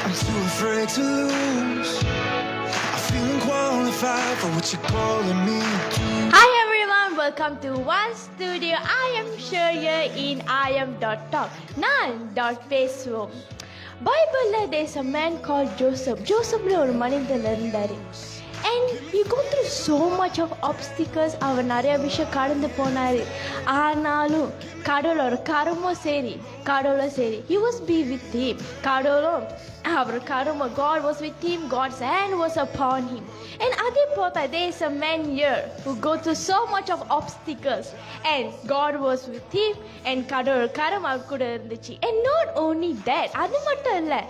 I'm too afraid to lose. I feel unqualified for what you're calling me to. Hi everyone, welcome to One Studio. I am Shreya in I am.talk. நான் பேசுவோம். பைபிள்ல there's a man called Joseph. ஜோசப்ல ஒரு மனிதன் இருந்தாரு. And he go through so much of obstacles. அவர் நிறைய விஷயம் கடந்து போனாரு. ஆனாலும் கடவுளோட கரமும் சரி he was be with him. கடவுளும் அவர் கரமும் God was with him. God's hand was upon him. And அதே போல there is a man here who go through so much of obstacles and God was with him and கடவுள் கரம் அவர் கூட இருந்துச்சு. And not only that, அது மட்டும் இல்லை.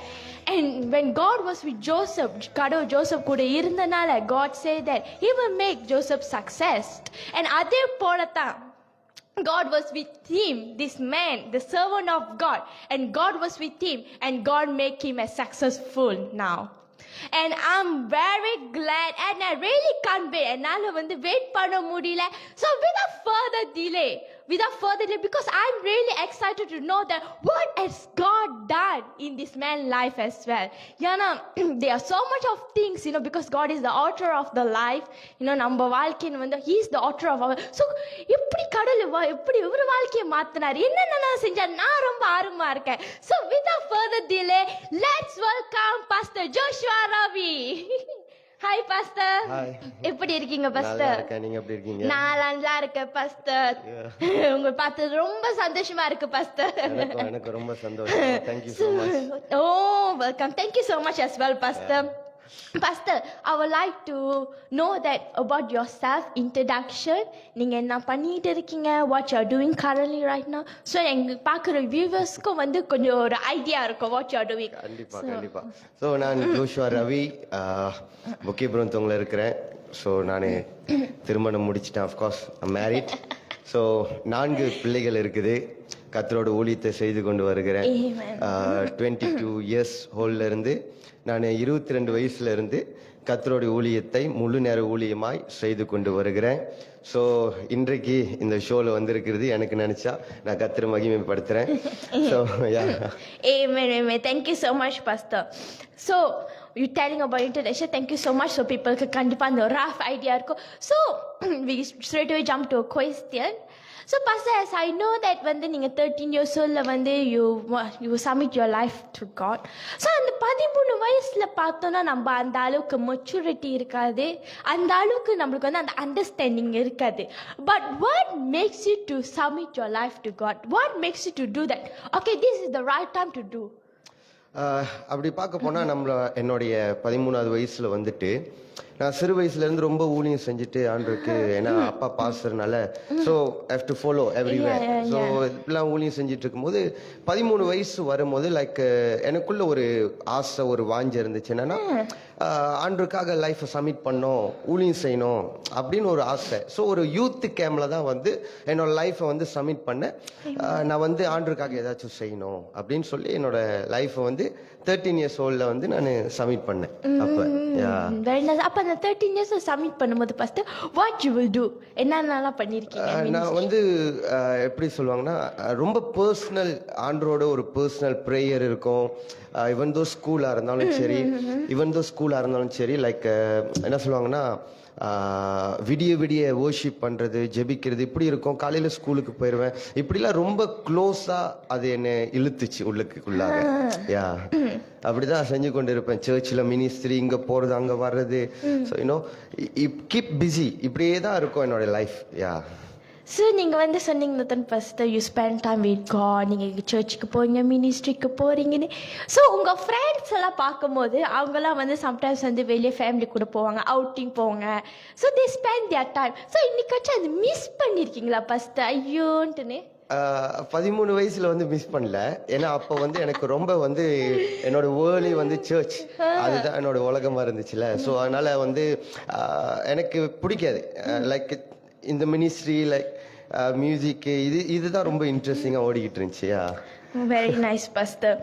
And when God was with Joseph, கடவுள் Joseph கூட இருந்தனால God said that he will make Joseph success. And அதே போல தான் God was with him, this man, the servant of God, and God was with him, and God make him as successful now. And I'm very glad, and I really can't wait. என்னால wait பண்ண முடியல. So without further delay, because I'm really excited to know that what has God done in this man's life as well. There are so much of things, because God is the author of the life. நம்ம வாழ்க்கையின் He is the author of our. So எப்படி கடவுள் எப்படி ஒரு வாழ்க்கையை மாத்தினார், என்னென்ன செஞ்சார், நான் ரொம்ப ஆர்வமா இருக்கேன். So without further delay, let's welcome Pastor Joshua Ravi. Hi Pastor. Hi. எப்படி இருக்கீங்க Pastor? நல்லா இருக்கேன், நீங்க எப்படி இருக்கீங்க? நான் நல்லா இருக்கேன் Pastor. உங்களை பார்த்து ரொம்ப சந்தோஷமா இருக்கு Pastor. எனக்கு ரொம்ப சந்தோஷம். Thank you so much. Oh, welcome. Thank you so much as well Pastor. Pastor, I would like to know that about yourself, introduction. நீங்க என்ன பண்ணிட்டு இருக்கீங்க, what you are doing currently right now. So எங்க பார்க்குற வியூவர்ஸ்க்கு கொஞ்சம் ஒரு idea இருக்கும் what you are doing. கண்டிப்பா. So நான் ஜோஷுவா ரவி, புக்கிபுரத்தூர்ல இருக்கிறேன். So நான் திருமணம் முடிச்சிட்டேன். Of course I'm married. So 4 பிள்ளைகள் இருக்குது. கர்த்தரோட ஊழியத்தை செய்து கொண்டு வருகிறேன். 22 years ஓல்ட்ல இருந்து நான் 22 வயசுல இருந்து கர்த்தரோட ஊழியத்தை முழு நேர ஊழியமாய் செய்து கொண்டு வருகிறேன். ஸோ இன்றைக்கு இந்த ஷோல வந்திருக்கிறது எனக்கு நினைச்சா நான் கர்த்தரை மகிமைப்படுத்துறேன். So Amen. Thank you so much Pastor. So you telling about introduction, thank you so much. So people க்கு கண்டிப்பா அந்த rough idea இருக்கும். So we straight away jump to a question. So Pastor, as I know that நீங்க 13 years old you submit your life to God. So அந்த 13 வயசுல பார்த்தோம்னா நம்ம அந்த அளவுக்கு மெச்சூரிட்டி இருக்காது, அந்த அளவுக்கு நம்மளுக்கு அந்த அண்டர்ஸ்டாண்டிங் இருக்காது. But what makes you to submit your life to God? What makes you to do that? Okay, this is the right time to do. அப்படி பார்க்க போனா என்னுடைய 13வது வயசுல நான் சிறு வயசுல இருந்து ரொம்ப ஊழியம் செஞ்சுட்டு ஆண்டவருக்கு, ஏன்னா அப்பா பாஸ்டர்னால so have to follow everywhere. So இப்படிலாம் ஊழியம் செஞ்சுட்டு இருக்கும்போது 13 வயசு வரும்போது எனக்குள்ள ஒரு ஆசை, ஒரு வாஞ்சை இருந்துச்சு. என்னன்னா ஆண்டவருக்காக லைஃப்பை சப்மிட் பண்ணோம், ஊழியம் செய்யணும் அப்படின்னு ஒரு ஆசை. ஸோ ஒரு யூத் கேம்ப்ல தான் என்னோட லைஃப்பை சப்மிட் பண்ணேன். நான் ஆண்டவருக்காக ஏதாச்சும் செய்யணும் அப்படின்னு சொல்லி என்னோட லைஃப்பை 13 years ஓல்ட்ல நான் சப்மிட் பண்ணேன். அப்ப அந்த 13 years சப்மிட் பண்ணும்போது first what you will do, என்னென்னலாம் பண்ணிருக்கீங்க? நான் எப்படி சொல்லுவாங்கன்னா ரொம்ப பர்சனல், ஆண்டரோட ஒரு பர்சனல் பிரேயர் இருக்கும். ஈவன் தோ ஸ்கூலா இருந்தாலும் சரி லைக் என்ன சொல்லுவாங்கன்னா விடிய வர்ஷிப் பண்றது, ஜெபிக்கிறது இப்படி இருக்கும். காலையில ஸ்கூலுக்கு போயிடுவேன். இப்படிலாம் ரொம்ப க்ளோஸா அது என்ன இழுத்துச்சு உள்ளுக்குள்ளாக. அப்படிதான் செஞ்சு கொண்டு இருப்பேன். சர்ச்சில் மினிஸ்ட்ரி, இங்க போறது அங்க வர்றது. ஸோ கீப் பிஸி, இப்படியே தான் இருக்கும் என்னோட லைஃப். ஸோ நீங்கள் சொன்னீங்க first you spend time with God, நீங்கள் சர்ச்சுக்கு போறீங்க, மினிஸ்ட்ரிக்கு போகிறீங்கன்னு. ஸோ உங்கள் ஃப்ரெண்ட்ஸ் எல்லாம் பார்க்கும்போது அவங்களாம் சம்டைம்ஸ் வெளியே ஃபேமிலி கூட போவாங்க, அவுட்டிங் போவாங்க. So they spend their time. So இன்னைக்காச்சும் அது மிஸ் பண்ணியிருக்கீங்களா ஃபஸ்ட்டு ஐயோன்ட்டுன்னு? 13 வயசுல மிஸ் பண்ணல. ஏன்னா அப்ப எனக்கு ரொம்ப என்னோட வேர்ல்டே சர்ச், அதுதான் என்னோட உலகமா இருந்துச்சுல. ஸோ அதனால எனக்கு பிடிக்காது. லைக் இந்த மினிஸ்ட்ரி, லைக் மியூசிக், இதுதான் ரொம்ப இன்ட்ரெஸ்டிங்கா ஓடிக்கிட்டு இருந்துச்சு. Very nice Pastor.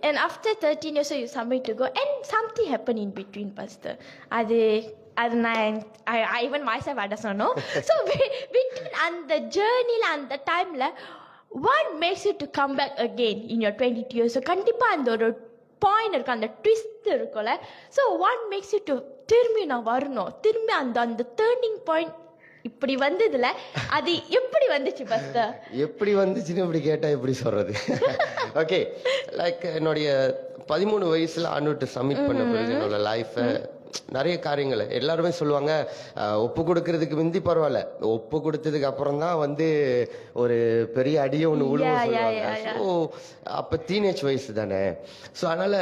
And after 13 years you submit to go, and something happened in between Pastor. I even myself I doesn't know. So between and the journey and the time what makes you to come back again in your 22 years? So கண்டிப்பா அந்த ஒரு point இருக்கும், அந்த twist இருக்கும்ல. So what makes you to திரும்பி நான் வரணும், திரும்பி அந்த டேர்னிங் பாயிண்ட் இப்படி வந்ததுல அது எப்படி வந்துச்சு பஸ்தர்? எப்படி வந்துச்சுன்னு இப்படி கேட்டா எப்படி சொல்றது? ஓகே, லைக் என்னுடைய 13 வயசுல ஆண்டுட்டு சப்மிட் பண்ண பிறகு என்னோட லைஃப் நிறைய காரியங்கள் எல்லாருமே சொல்லுவாங்க, ஒப்பு கொடுக்கறதுக்கு முந்தி பரவாயில்ல, ஒப்பு கொடுத்ததுக்கு அப்புறம் தான் வந்து ஒரு பெரிய அடியை ஒன்று உழுவும் சொல்லுவாங்க. ஸோ அப்போ டீனேஜ் வயசு தானே. ஸோ அதனால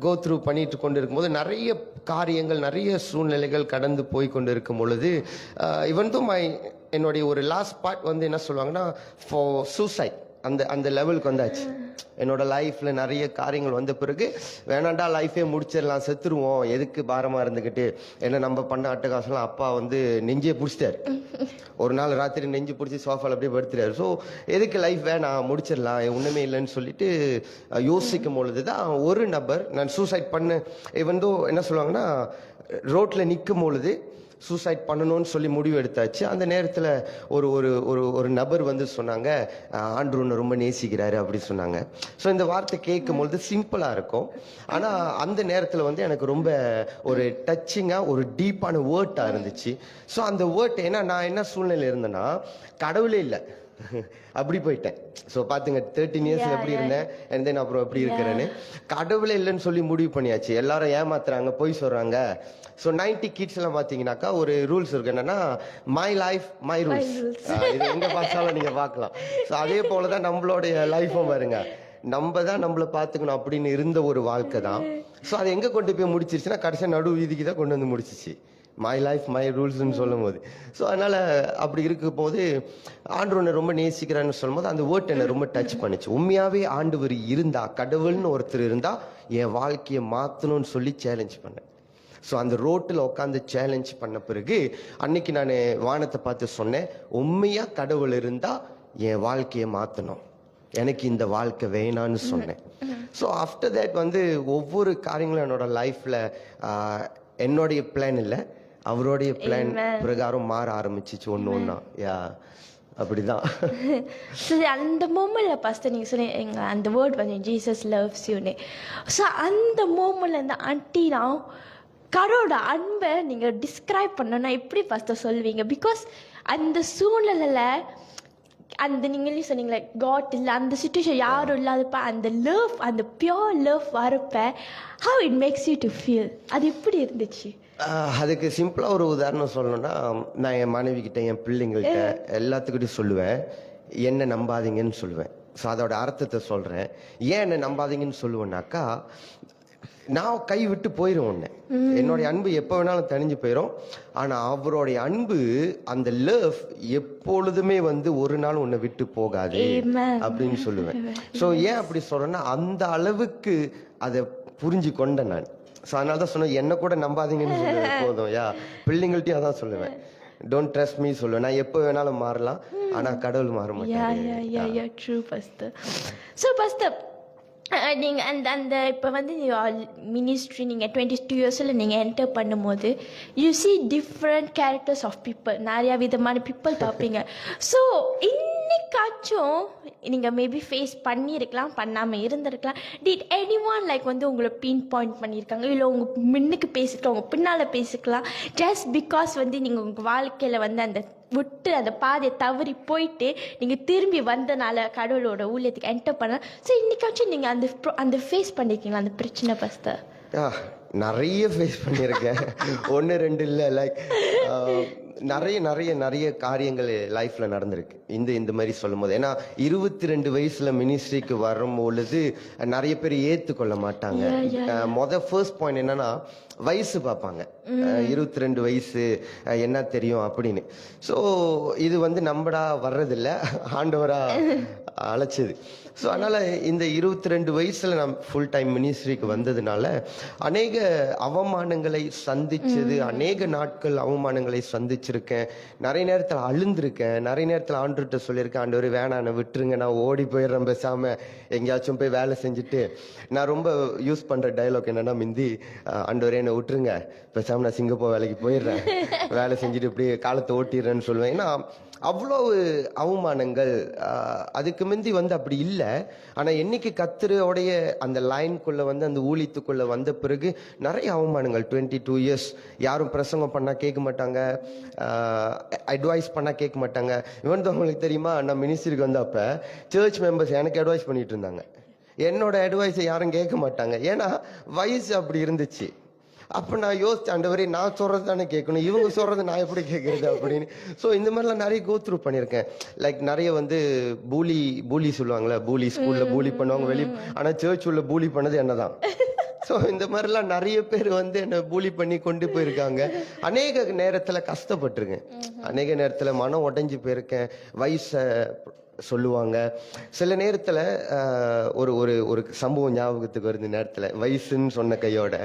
கோ த்ரூ பண்ணிட்டு கொண்டு இருக்கும்போது நிறைய காரியங்கள், நிறைய சூழ்நிலைகள் கடந்து போய் கொண்டு இருக்கும் பொழுது இவன் தோ என்னுடைய ஒரு லாஸ்ட் பார்ட் வந்து என்ன சொல்லுவாங்கன்னா ஃபார் சூசைட் அந்த லெவலுக்கு வந்தாச்சு. என்னோட லைஃப்ல நிறைய காரியங்கள் வந்த பிறகு வேணாண்டா லைஃபே முடிச்சிடலாம், செத்துருவோம், எதுக்கு பாரமா இருந்துக்கிட்டு, என்ன நம்ம பண்ண அட்டகாசம்லாம் அப்பா வந்து நெஞ்சே பிடிச்சிட்டாரு. ஒரு நாள் ராத்திரி நெஞ்சு பிடிச்சி சோஃபால அப்படியே படுத்துறாரு. ஸோ எதுக்கு லைஃப் வேணாம், முடிச்சிடலாம், ஒண்ணுமே இல்லைன்னு சொல்லிட்டு யோசிக்கும் பொழுதுதான் ஒரு நபர், நான் சூசைட் பண்ண இவன் என்ன சொல்லுவாங்கன்னா ரோட்ல நிற்கும் பொழுது சூசைட் பண்ணணும்னு சொல்லி முடிவு எடுத்தாச்சு. அந்த நேரத்தில் ஒரு ஒரு ஒரு ஒரு நபர் வந்து சொன்னாங்க, ஆண்ட்ரூ உன்னை ரொம்ப நேசிக்கிறாரு அப்படி சொன்னாங்க. ஸோ இந்த வார்த்தை கேட்கும் பொழுது சிம்பிளாக இருக்கும், ஆனால் அந்த நேரத்தில் வந்து எனக்கு ரொம்ப ஒரு டச்சிங்காக ஒரு டீப்பான வேர்ட்டாக இருந்துச்சு. ஸோ அந்த வேர்ட் ஏன்னா நான் என்ன சூழ்நிலை இருந்தேன்னா கடவுளே இல்லை அப்படி போயிட்டேன். ஸோ பார்த்துங்க 13 இயர்ஸ் எப்படி இருந்தேன், அண்ட் தென் அப்புறம் எப்படி இருக்கிறேன்னு. கடவுளே இல்லைன்னு சொல்லி முடிவு பண்ணியாச்சு. எல்லாரும் ஏமாத்துறாங்க, பொய் சொல்றாங்க. ஸோ 90 கிட்ஸ் எல்லாம் பார்த்தீங்கன்னாக்கா ஒரு ரூல்ஸ் இருக்கு, என்னன்னா மை லைஃப் மை ரூல்ஸ். இது எங்க பார்த்தாலும் நீங்க பார்க்கலாம். ஸோ அதே போலதான் நம்மளுடைய லைஃபும் பாருங்க, நம்ம தான் நம்மளை பார்த்துக்கணும் அப்படின்னு இருந்த ஒரு வாழ்க்கை தான். ஸோ அதை எங்க கொண்டு போய் முடிச்சிருச்சுன்னா கடைசியா நடு வீதிக்கு தான் கொண்டு வந்து முடிச்சிச்சு, மை லைஃப் மை ரூல்ஸ்ன்னு சொல்லும் போது. ஸோ அதனால அப்படி இருக்கும் போது ஆண்டவர் என்னை ரொம்ப நேசிக்கிறான்னு சொல்லும் போது அந்த வேர்ட் என்னை ரொம்ப டச் பண்ணிச்சு. உண்மையாவே ஆண்டவர் இருந்தா, கடவுள்னு ஒருத்தர் இருந்தா என் வாழ்க்கையை மாற்றணும்னு சொல்லி சேலஞ்ச் பண்ணேன். ஸோ அந்த ரோட்டில் உட்காந்து சேலஞ்ச் பண்ண பிறகு அன்னைக்கு நான் வானத்தை பார்த்து சொன்னேன், உண்மையா கடவுள் இருந்தா என் வாழ்க்கையை மாற்றணும், எனக்கு இந்த வாழ்க்கை வேணான்னு சொன்னேன். ஸோ ஆஃப்டர் தேட் வந்து ஒவ்வொரு காரியங்களும் என்னோட லைஃப்ல என்னுடைய பிளான் இல்லை, அவருடைய பிளான் பிரகாரம் மாற ஆரம்பிச்சிச்சு ஒன்று ஒன்றா. யா அப்படிதான். சரி, அந்த மோமெண்ட்ல ஃபர்ஸ்ட் நீங்க சொன்னீங்க அந்த வேர்ட் வந்து ஜீசஸ் லவ்ஸ் யூன்னு. ஸோ அந்த மோமெண்ட்ல இந்த ஆண்டினா கடவுளோட அன்பை நீங்க டிஸ்கிரைப் பண்ணணும்னா எப்படி ஃபர்ஸ்ட் சொல்வீங்க? பிகாஸ் அந்த சூழ்நிலையில அந்த நீங்களே சொன்னீங்களே காட் இல்லை, அந்த சுச்சுவேஷன் யாரும் இல்லாதப்ப அந்த லவ், அந்த பியோர் லவ் வரப்ப how it makes you to feel, அது எப்படி இருந்துச்சு? அதுக்கு சிம்பிளா ஒரு உதாரணம் சொல்லணும்னா, நான் என் மனைவி கிட்ட, என் பிள்ளைங்கள்ட்ட எல்லாத்துக்கிட்டையும் சொல்லுவேன், என்ன நம்பாதீங்கன்னு சொல்லுவேன். ஸோ அதோட அர்த்தத்தை சொல்றேன். ஏன் என்ன நம்பாதீங்கன்னு சொல்லுவேன்னாக்கா, நான் கை விட்டு போயிடும் ஒண்ணு, என்னுடைய அன்பு எப்ப வேணாலும் தணிஞ்சு போயிடும். ஆனா அவருடைய அன்பு, அந்த லவ் எப்பொழுதுமே வந்து ஒரு நாள் உன்னை விட்டு போகாது அப்படின்னு சொல்லுவேன். ஸோ ஏன் அப்படி சொல்றேன்னா அந்த அளவுக்கு அதை புரிஞ்சு கொண்டேன் நான். ஸோ அதனால தான் சொன்னேன், என்ன கூட நம்பாதீங்கன்னு சொல்லுவேன் போதும். யா பிள்ளைங்கள்ட்டையும் அதான் சொல்லுவேன், டோன்ட் ட்ரஸ்ட் மீ சொல்லுவேன். நான் எப்போ வேணாலும் மாறலாம், ஆனா கடவுள் மாற மாட்டாரு. True pastor. ஸோ பாஸ்டர், நீங்கள் அந்த இப்போ வந்து மினிஸ்ட்ரி நீங்கள் 22 இயர்ஸில் நீங்கள் என்டர் பண்ணும்போது you see different characters of people, நிறையா விதமான பீப்புள் பார்ப்பீங்க. ஸோ இன்னைக்காச்சும் நீங்கள் மேபி ஃபேஸ் பண்ணியிருக்கலாம், பண்ணாமல் இருந்திருக்கலாம். டிட் எனி ஒன் லைக் வந்து உங்களை பின் பாயிண்ட் பண்ணியிருக்காங்க, இல்லை உங்கள் முன்னுக்கு பேசிக்கலாம், உங்கள் பின்னால் பேசிக்கலாம், ஜஸ்ட் பிகாஸ் வந்து நீங்கள் உங்கள் வாழ்க்கையில் வந்து அந்த விட்டு அந்த பாதையை தவறி போயிட்டு நீங்கள் திரும்பி வந்தனால கடவுளோட ஊழியத்துக்கு என்டர் பண்ண. ஸோ இன்னைக்காச்சும் நீங்கள் அந்த ஃபேஸ் பண்ணியிருக்கீங்களா அந்த பிரச்சனை பாஸ்டர்? நிறைய ஃபேஸ் பண்ணியிருக்கேன், 1 2 இல்லை. லைக் நிறைய நிறைய நிறைய காரியங்கள் லைஃப்ல நடந்திருக்கு இந்த மாதிரி சொல்லும் போது. ஏன்னா 22 வயசுல மினிஸ்ட்ரிக்கு வரும் பொழுது நிறைய பேர் ஏத்துக்கொள்ள மாட்டாங்க. ஃபர்ஸ்ட் பாயிண்ட் என்னன்னா வயசு பார்ப்பாங்க, 22 வயசு என்ன தெரியும் அப்படின்னு. ஸோ இது வந்து நம்மடா வர்றதில்ல, ஆண்டவரா அழைச்சது. ஸோ அதனால இந்த 22 வயசுல நான் ஃபுல் டைம் மினிஸ்ட்ரிக்கு வந்ததுனால அநேக அவமானங்களை சந்திச்சது, அநேக நாட்கள் அவமானங்களை சந்திச்சிருக்கேன். நிறைய நேரத்தில் அழுந்திருக்கேன், நிறைய நேரத்தில் ஆண்டவர்கிட்ட சொல்லியிருக்கேன், ஆண்டவர் வேணாம் விட்டுருங்க, நான் ஓடி போயிடுறேன், பேசாம எங்கேயாச்சும் போய் வேலை செஞ்சுட்டு. நான் ரொம்ப யூஸ் பண்ற டைலாக் என்னன்னா, மிந்தி ஆண்டவரே என்னை விட்டுருங்க, பேசாம நான் சிங்கப்பூர் வேலைக்கு போயிடுறேன், வேலை செஞ்சுட்டு இப்படி காலத்தை ஓட்டிடுறேன்னு சொல்லுவேன். ஏன்னா அவ்வளவு அவமானங்கள். அதுக்கு முந்தி வந்து அப்படி இல்லை. ஆனா என்னைக்கு கத்தருடைய அந்த லைனுக்குள்ள வந்து அந்த ஊழியத்துக்குள்ள வந்த பிறகு நிறைய அவமானங்கள். 22 இயர்ஸ் யாரும் பிரசங்கம் பண்ணா கேட்க மாட்டாங்க, அட்வைஸ் பண்ணா கேட்க மாட்டாங்க. இவன் உங்களுக்கு தெரியுமா, நான் மினிஸ்ட்ரிக்கு வந்த அப்ப சர்ச் மெம்பர்ஸ் எனக்கு அட்வைஸ் பண்ணிட்டு இருந்தாங்க. என்னோட அட்வைஸை யாரும் கேட்க மாட்டாங்க, ஏன்னா வயசு அப்படி இருந்துச்சு. அப்போ நான் யோசிச்சேன், ஆண்டவரே நான் சொல்றது தானே கேட்கணும், இவங்க சொல்றது நான் எப்படி கேட்கறது அப்படின்னு. ஸோ இந்த மாதிரிலாம் நிறைய கோத்ரூ பண்ணியிருக்கேன். லைக் நிறைய வந்து பூலி சொல்லுவாங்களே, பூலி ஸ்கூல்ல பூலி பண்ணுவாங்க வெளியே, ஆனால் சர்ச் உள்ள பூலி பண்ணது என்னதான். ஸோ இந்த மாதிரிலாம் நிறைய பேர் வந்து என்னை பூலி பண்ணி கொண்டு போயிருக்காங்க. அநேக நேரத்தில் கஷ்டப்பட்டிருக்கேன், அநேக நேரத்தில் மனம் உடைஞ்சு போயிருக்கேன். வயசை சொல்லுவாங்க. சில நேரத்தில் ஒரு ஒரு ஒரு சம்பவம் ஞாபகத்துக்கு வருது. நேரத்தில் வயசுன்னு சொன்ன கையோட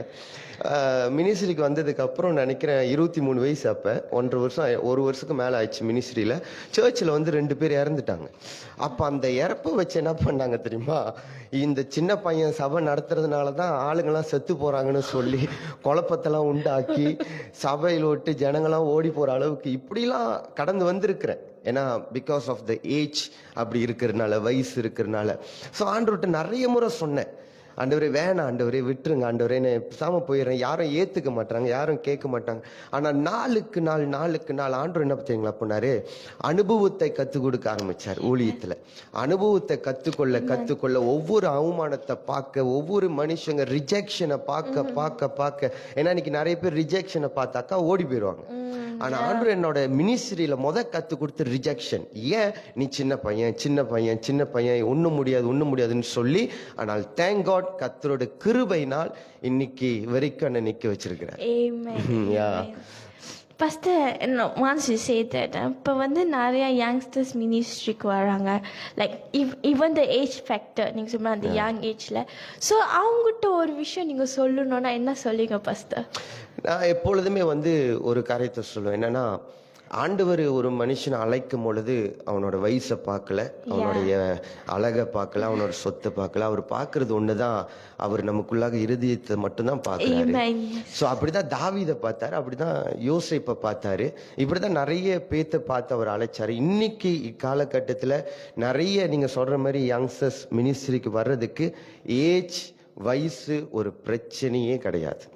மினிஸ்ட்ரிக்கு வந்ததுக்கு அப்புறம் நினைக்கிறேன் 23 வயசு. அப்போ 1 வருஷத்துக்கு மேலே ஆயிடுச்சு மினிஸ்ட்ரியில். சர்ச்சில் வந்து 2 பேர் இறந்துட்டாங்க. அப்போ அந்த இறப்பை வச்சு என்ன பண்ணாங்க தெரியுமா, இந்த சின்ன பையன் சபை நடத்துறதுனால தான் ஆளுங்கெல்லாம் செத்து போறாங்கன்னு சொல்லி குழப்பத்தெல்லாம் உண்டாக்கி சபையில் விட்டு ஜனங்கள்லாம் ஓடி போற அளவுக்கு இப்படிலாம் கடந்து வந்திருக்கிறேன். ஏன்னா பிகாஸ் ஆஃப் த ஏஜ் அப்படி இருக்கிறதுனால, வயசு இருக்கிறதுனால. ஸோ ஆண்டவர்கிட்ட நிறைய முறை சொன்னேன், ஆண்டவரே வேணாம், ஆண்டவரே விட்டுருங்க, ஆண்டவரே நான் பேசாம போயிடுறேன். யாரும் ஏத்துக்க மாட்டாங்க, யாரும் கேட்க மாட்டாங்க. ஆனா நாளுக்கு நாள் ஆண்டவர் என்ன பார்த்தீங்களா பண்ணாரு, அனுபவத்தை கற்றுக் கொடுக்க ஆரம்பிச்சார் ஊழியத்துல. அனுபவத்தை கத்துக்கொள்ள ஒவ்வொரு அவமானத்தை பார்க்க, ஒவ்வொரு மனுஷங்க ரிஜெக்ஷனை பார்க்க. ஏன்னா இன்னைக்கு நிறைய பேர் ரிஜெக்ஷனை பார்த்தாக்கா ஓடி போயிடுவாங்க. ஆனா ஆண்டவர் என்னோட மினிஸ்ட்ரியில கத்து கொடுத்த ரிஜெக்ஷன், ஏன் நீ சின்ன பையன் ஒண்ணும் முடியாதுன்னு சொல்லி. ஆனால் தேங்க் காட், கர்த்தரோட கிருபையினால் இன்னைக்கு வரைக்கும் என்ன நிக்க வச்சிருக்கிறேன். Pastor, once you say that, இப்போ வந்து நிறைய யங்ஸ்டர்ஸ் மினிஸ்ட்ரிக்கு வராங்க. Like even the age factor, நீங்கள் சொன்ன அந்த யங் ஏஜில். ஸோ அவங்ககிட்ட ஒரு விஷயம் நீங்கள் சொல்லணும்னா என்ன சொல்லிங்க பாஸ்டர்? நான் எப்பொழுதுமே வந்து ஒரு காரியத்தை சொல்லுவேன், என்னன்னா ஆண்டவர் ஒரு மனுஷனை அழைக்கும் பொழுது அவனோட வயசை பார்க்கல, அவனுடைய அழகை பார்க்கல, அவனோட சொத்தை பார்க்கல. அவர் பார்க்கறது ஒண்ணுதான், அவர் நமக்குள்ளாக இருதயத்தை மட்டும்தான் பார்க்கிறாரு. ஸோ அப்படிதான் தாவீதை பார்த்தாரு, அப்படிதான் யோசேப்பை பார்த்தாரு, இப்படிதான் நிறைய பேத்தை பார்த்து அவர் அழைச்சாரு. இன்னைக்கு இக்காலகட்டத்தில் நிறைய நீங்க சொல்ற மாதிரி யங்ஸ்டர்ஸ் மினிஸ்ட்ரிக்கு வர்றதுக்கு ஏஜ் வயசு ஒரு பிரச்சனையே கிடையாது.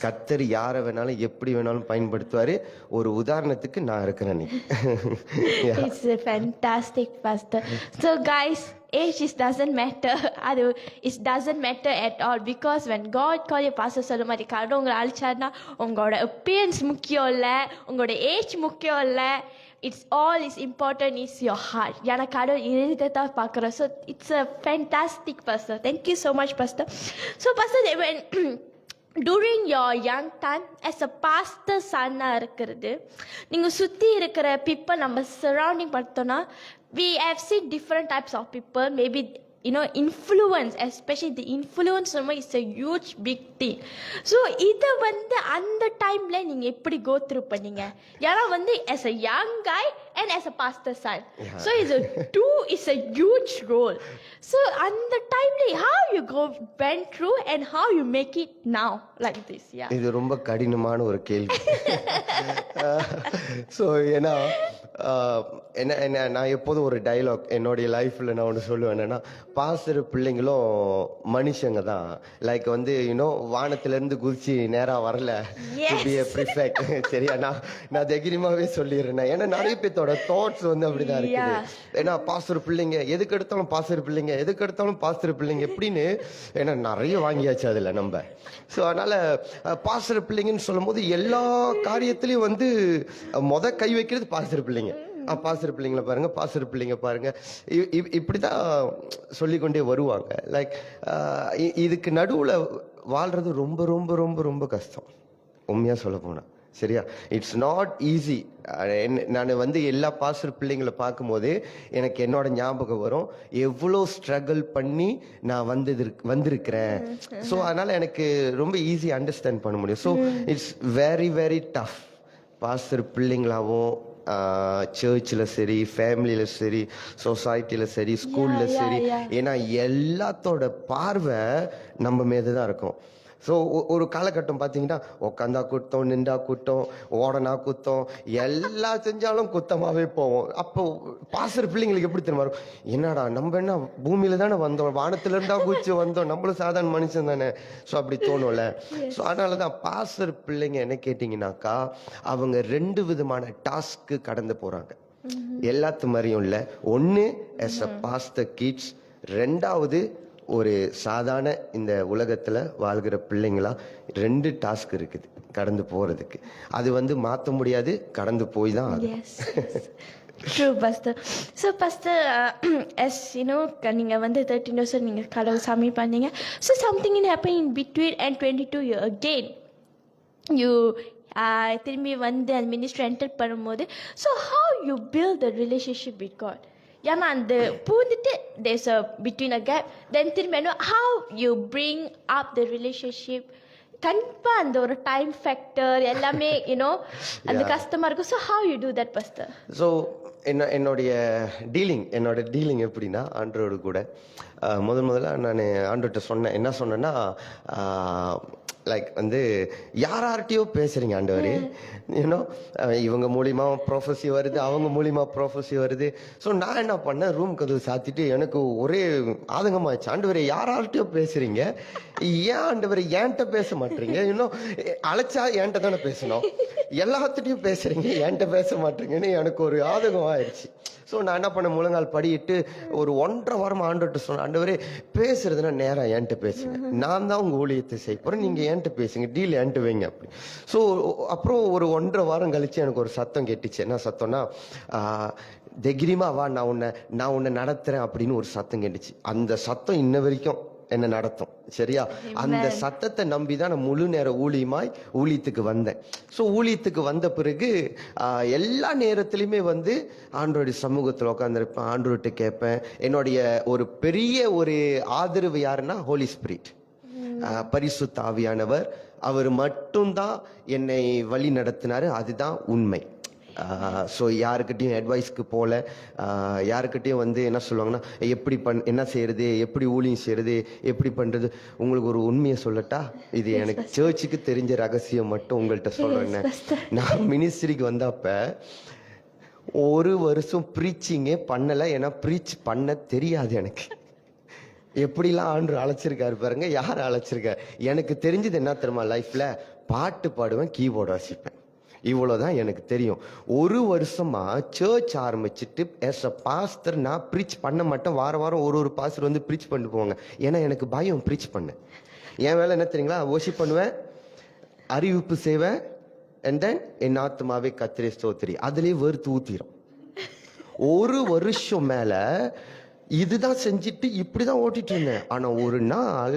கர்த்தர் யாரை வேணாலும் எப்படி வேணாலும் பயன்படுத்துவாரு. ஒரு உதாரணத்துக்கு நான் இருக்கிறேன். It's a fantastic pastor. So guys, age doesn't matter. It doesn't matter at all, because when God call you pastor சொல்ல மாதிரி கடவுள் உங்களை அழைச்சாருன்னா உங்களோட appearance முக்கியம் இல்லை, உங்களோட ஏஜ் முக்கியம் இல்லை. It's all is important is your heart. ஏன்னா கடவுள் இருதயத்தை பார்க்குறோம். So it's a fantastic pastor. Thank you so much pastor. So pastor, when during your young time as a pastor son இருக்கிறது, நீங்கள் சுற்றி இருக்கிற people நம்ம surrounding பார்த்தோன்னா, we have seen different types of people. Maybe influence, especially the influence is a huge big thing. So இதை வந்து அந்த டைம்ல நீங்க எப்படி go through பண்ணீங்க? ஏன்னா வந்து as a young guy and as a pastor son, so it's a huge role. So அந்த டைம்ல how you went through and how you make it now like this? இது ரொம்ப கடினமான ஒரு கேள்வி. ஸோ ஏன்னா என்ன நான் எப்போதும் ஒரு டைலாக் என்னுடைய லைஃப்ல நான் ஒன்று சொல்லுவேன், என்னன்னா பாஸ்டர் பிள்ளைங்களும் மனுஷங்க தான். லைக் வந்து வானத்திலிருந்து குதிச்சு நேரா வரல, சரியா? நான் தைரியமாவே சொல்லிடுறேன், ஏன்னா நிறைய பேர்த்தோட தாட்ஸ் வந்து அப்படிதான் இருக்குது. ஏன்னா பாஸ்டர் பிள்ளைங்க எதுக்கு எடுத்தாலும் பாஸ்டர் பிள்ளைங்க எப்படின்னு, ஏன்னா நிறைய வாங்கியாச்சு அதுல நம்ம. ஸோ அதனால பாஸ்டர் பிள்ளைங்கன்னு சொல்லும் போது எல்லா காரியத்திலையும் வந்து கை வைக்கிறது பாஸ்டர் பிள்ளைங்க. பாஸ்டர் பிள்ளைங்க பாருங்க, இப்படிதான் சொல்லிக்கொண்டே வருவாங்க. லைக் இதுக்கு நடுவுல வாழ்றது ரொம்ப ரொம்ப ரொம்ப ரொம்ப கஷ்டம், உண்மையா சொல்ல போனா. சரியா? It's not easy. நான் வந்து எல்லா பாஸ்டர் பிள்ளைங்களை பார்க்கும்போது எனக்கு என்னோட ஞாபகம் வரும், எவ்வளோ ஸ்ட்ரகிள் பண்ணி நான் வந்திருக்கிறேன். ஸோ அதனால எனக்கு ரொம்ப ஈஸி அண்டர்ஸ்டாண்ட் பண்ண முடியும். So it's very very tough. Pastor பிள்ளைங்களாவும் சர்ச்சில் சரி, ஃபேமிலியில சரி, சொசைட்டில சரி, ஸ்கூல்ல சரி, ஏன்னா எல்லாத்தோட பார்வை நம்ம மீது தான் இருக்கும். ஸோ ஒரு காலகட்டம் பார்த்தீங்கன்னா உட்காந்தா குத்தம், நின்றா குத்தம், ஓடனா குத்தம், எல்லாம் செஞ்சாலும் குத்தமாகவே போவோம். அப்போ பாசர் பிள்ளைங்களுக்கு எப்படி தெரியுமா இருக்கும், என்னடா நம்ம என்ன பூமியில தானே வந்தோம், வானத்துல இருந்தா குச்சி வந்தோம், நம்மளும் சாதாரண மனுஷன் தானே. ஸோ அப்படி தோணும்ல. ஸோ அதனால தான் பாசர் பிள்ளைங்க என்ன கேட்டிங்கனாக்கா, அவங்க 2 விதமான டாஸ்க்கு கடந்து போறாங்க. எல்லாத்து மாதிரியும் இல்லை. ஒன்று as a pastor kids, 2வது ஒரு சாதாரண இந்த உலகத்துல வாழ்கிற பிள்ளைங்களா 2 டாஸ்க் இருக்குது கடந்து போறதுக்கு. அது மாற்ற முடியாது, கடந்து போய் தான் ஆகும். True, Pastor. So, Pastor, as you know, நீங்க 13 வருஷம் நீங்க கடவுள் சாமி பண்ணீங்க. So, something happened in between and 22 year again. You திரும்பி மினிஸ்ட்ரி என்டர் பண்ணும்போது, so how you build the relationship with God? ஏன்னா அந்த பூந்துட்டு there's a between a gap, then திரும்பி how you bring up the relationship. கண்டிப்பாக அந்த ஒரு time factor எல்லாமே அந்த கஷ்டமாக இருக்கும். So how you do that, pastor? So என்னோட டீலிங் எப்படின்னா, ஆண்டவரோடு கூட முதல்ல நான் ஆண்டவர்கிட்ட என்ன சொன்னேன்னா, லைக் யார்கிட்டயோ பேசுறீங்க ஆண்டவரே, இவங்க மூலியமா ப்ரொஃபஸி வருது, அவங்க மூலியமா ப்ரொஃபஸி வருது. ஸோ நான் என்ன பண்ணேன், ரூம் கதவு சாத்திட்டு எனக்கு ஒரே ஆதங்கமாச்சு. ஆண்டவரே யார்கிட்டயோ பேசுறீங்க, ஏன் ஆண்டவரே என்கிட்ட பேச மாட்டீங்க? அழைச்சா என்கிட்ட தானே பேசணும், எல்லாத்துட்டையும் பேசுறீங்க, என்கிட்ட பேச மாட்டீங்கன்னு எனக்கு ஒரு ஆதங்கம் ஆயிடுச்சு. ஸோ நான் என்ன பண்ண, முழங்கால் படிட்டு ஒரு 1.5 வாரம் ஆண்டவர்கிட்ட சொன்னேன், ஆண்டவரே பேசுறதுன்னா நேரம் என்கிட்ட பேசுங்க, நான் தான் உங்க ஊழியத்தை செய்ய போறேன், நீங்க என்கிட்ட பேசுங்க, டீல் என்கிட்ட வைங்க அப்படி. ஸோ அப்புறம் ஒரு 1.5 வாரம் கழிச்சு எனக்கு ஒரு சத்தம் கேட்டுச்சு. என்ன சத்தம்னா, தைரியமா வா, நான் உன்னை நடத்துறேன் அப்படின்னு ஒரு சத்தம் கேட்டுச்சு. அந்த சத்தம் இன்ன வரைக்கும் என்ன நடத்தும். சரியா? அந்த சத்தத்தை நம்பிதான் நான் முழு நேர ஊழியத்துக்கு வந்தேன். ஸோ ஊழியத்துக்கு வந்த பிறகு எல்லா நேரத்திலுமே ஆண்டவருடைய சமூகத்தில் உட்காந்துருப்பேன், ஆண்டவர்கிட்ட கேட்பேன். என்னுடைய ஒரு பெரிய ஒரு ஆதரவு யாருன்னா ஹோலி ஸ்பிரிட், பரிசுத்த ஆவியானவர். அவர் மட்டும்தான் என்னை வழி நடத்தினாரு, அதுதான் உண்மை. ஸோ யாருக்கிட்டையும் அட்வைஸ்க்கு போகல, யாருக்கிட்டையும் என்ன சொல்லுவாங்கன்னா, என்ன செய்யறது, எப்படி ஊழியம் செய்யறது, எப்படி பண்றது. உங்களுக்கு ஒரு உண்மையை சொல்லட்டா, இது எனக்கு சர்ச்சுக்கு தெரிஞ்ச ரகசியம் மட்டும் உங்கள்கிட்ட சொல்றேன். நான் மினிஸ்ட்ரிக்கு வந்தப்ப 1 வருஷம் ப்ரீச்சிங்கே பண்ணல. ஏன்னா ப்ரீச் பண்ண தெரியாது எனக்கு. எப்படிலாம் ஆண்டு அழைச்சிருக்காரு பாருங்க, யார் அழைச்சிருக்காரு. எனக்கு தெரிஞ்சது என்ன தெரியுமா, லைஃப்ல பாட்டு பாடுவேன், கீபோர்டு வாசிப்பேன், இவ்வளவுதான் எனக்கு தெரியும். 1 வருஷமா சர்ச் ஆரம்பிச்சுட்டு as a pastor நான் ப்ரீச் பண்ண மாட்டேன். வாரம் ஒரு பாஸ்டர் ப்ரீச் பண்ணிட்டு போவாங்க. ஏன்னா எனக்கு பயம் ப்ரீச் பண்ண. என் வேலை என்ன தெரியுங்களா, வொர்ஷிப் பண்ணுவேன், அறிவிப்பு செய்வேன், and then என் ஆத்துமாவே கர்த்தரை ஸ்தோத்திரி, அதுலயே வெறுத்து ஊத்திரும். 1 வருஷம் மேல இதுதான் செஞ்சுட்டு இப்படிதான் ஓட்டிட்டு இருந்தேன். ஆனா ஒரு நாள்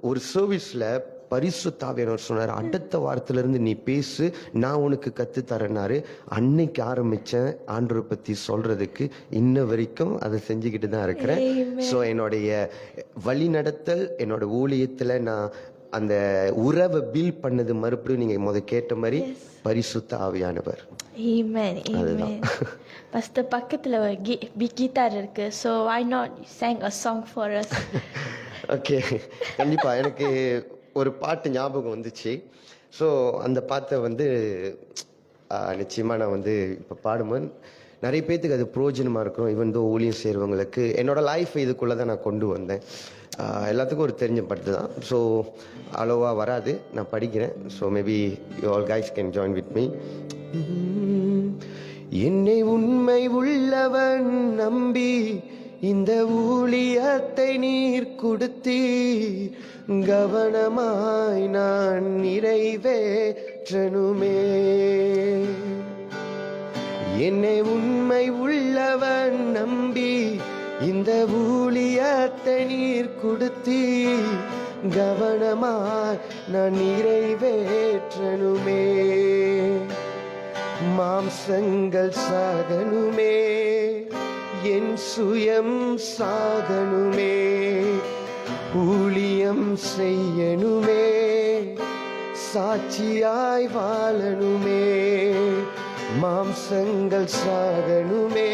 ஒரு சர்வீஸ்ல பரிசுத்த ஆவியானவர் சொன்னார், அடுத்த வாரத்துல இருந்து நீ பேசு, நான் உனக்கு கத்து தரேன்னாரு. அன்னைக்கு ஆரம்பிச்சேன் ஆண்டவரை பத்தி சொல்றதுக்கு. இன்ன வரைக்கும் அதை செஞ்சுக்கிட்டு தான் இருக்கிறேன். ஸோ என்னுடைய வழி நடத்தல், என்னோட ஊழியத்துல நான் அந்த உறவை பில்ட் பண்ணது மறுபடியும் நீங்க கேட்ட மாதிரி பரிசுத்த ஆவியானவர். அதுதான். ஃபர்ஸ்ட் பக்கத்துல கிட்டார் இருக்கு. So why not sing a song for us? Okay, கண்டிப்பா. எனக்கு ஒரு பாட்டு ஞாபகம் வந்துச்சு. ஸோ அந்த பாட்டை நிச்சயமா நான் இப்போ பாடும்போது நிறைய பேத்துக்கு அது பிரயோஜனமா இருக்கும். ஈவன் தோ ஊழியம் செய்கிறவங்களுக்கு என்னோட லைஃப் இதுக்குள்ளே தான் நான் கொண்டு வந்தேன். எல்லாத்துக்கும் ஒரு தெரிஞ்ச பாட்டு தான். ஸோ அவ்வளோவா வராது, நான் படிக்கிறேன். So maybe you all guys can join with me. என்னை உண்மை உள்ளவன் நம்பி இந்த ஊழியத்தை நீர் கொடுத்தீர், கவனமாய் நான் நிறைவேற்றனுமே. என்னை உண்மை உள்ளவன் நம்பி இந்த ஊழியத்தை நீர் கொடுத்தீர், கவனமாய் நான் நிறைவேற்றனுமே. மாம்சங்கள் சாகனுமே, என் சுயம் சாகனுமே, ஊழியம் செய்யனுமே, சாட்சியாய் வாழனுமே. மாம்சங்கள் சாகனுமே,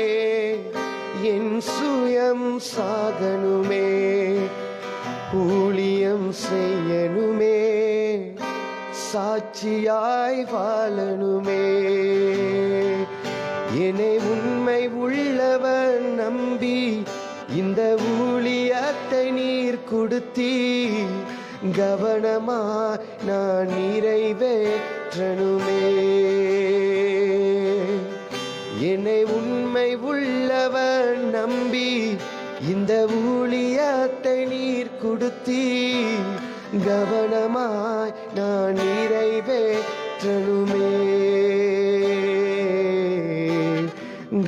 என் சுயம் சாகனுமே, ஊழியம் செய்யணுமே, சாட்சியாய் வாழணுமே. என்னை உண்மை உள்ளவர் நம்பி இந்த ஊழியத்தை நீர் கொடுத்தி கவனமா நான் நிறைவேற்றணுமே. என்னை உண்மை உள்ளவர் நம்பி இந்த ஊழியத்தை நீர் கொடுத்தி கவனமாய் நான் நிறைவேற்றணுமே.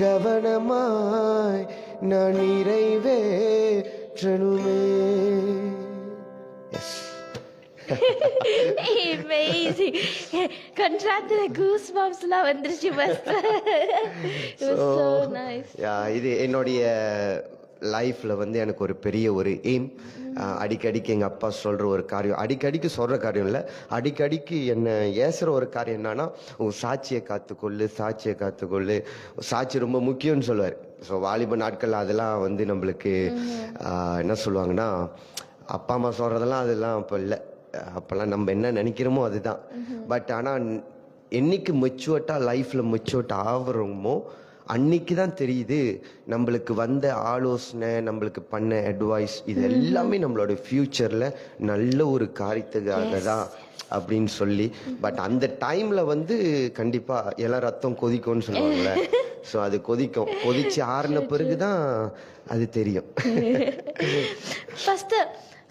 கவனமாய் நான் நிறைவேற்றணுமே. Amazing. கண்ட்ராக்ட்ல goosebumps-லாம் வந்துருச்சு pastor. It was so nice. இது என்னுடைய லைஃப்ல வந்து எனக்கு ஒரு பெரிய ஒரு எய்ம். அடிக்கடிக்கு எங்க அப்பா சொல்ற ஒரு காரியம், அடிக்கடிக்கு சொல்ற காரியம் இல்ல, அடிக்கடிக்கு என்ன ஏசுற ஒரு காரியம் என்னன்னா, உன் சாட்சியை காத்துக்கொள்ளு, சாட்சியை காத்துக்கொள்ளு, சாட்சி ரொம்ப முக்கியம்னு சொல்லுவார். ஸோ வாலிப நாட்கள் அதெல்லாம் வந்து நம்மளுக்கு என்ன சொல்லுவாங்கன்னா, அப்பா அம்மா சொல்றதெல்லாம் அதெல்லாம் இப்போ இல்லை. அப்பெல்லாம் நம்ம என்ன நினைக்கிறோமோ அதுதான். பட் ஆனால் என்னைக்கு மெச்சுவர்ட்டா லைஃப்ல மெச்சுவர்ட் ஆகுறோமோ அன்னைக்கு தான் தெரியுது நம்மளுக்கு வந்த ஆலோசனை, நம்மளுக்கு பண்ண அட்வைஸ் இது எல்லாமே நம்மளோட ஃபியூச்சர்ல நல்ல ஒரு காரியத்துக்காக தான் அப்படின்னு சொல்லி. பட் அந்த டைம்ல வந்து கண்டிப்பா எல்லா ரத்தம் கொதிக்கும்னு சொல்லுவாங்கல்ல, ஸோ அது கொதிக்கும். கொதிச்சு ஆறின பிறகுதான் அது தெரியும். Pastor,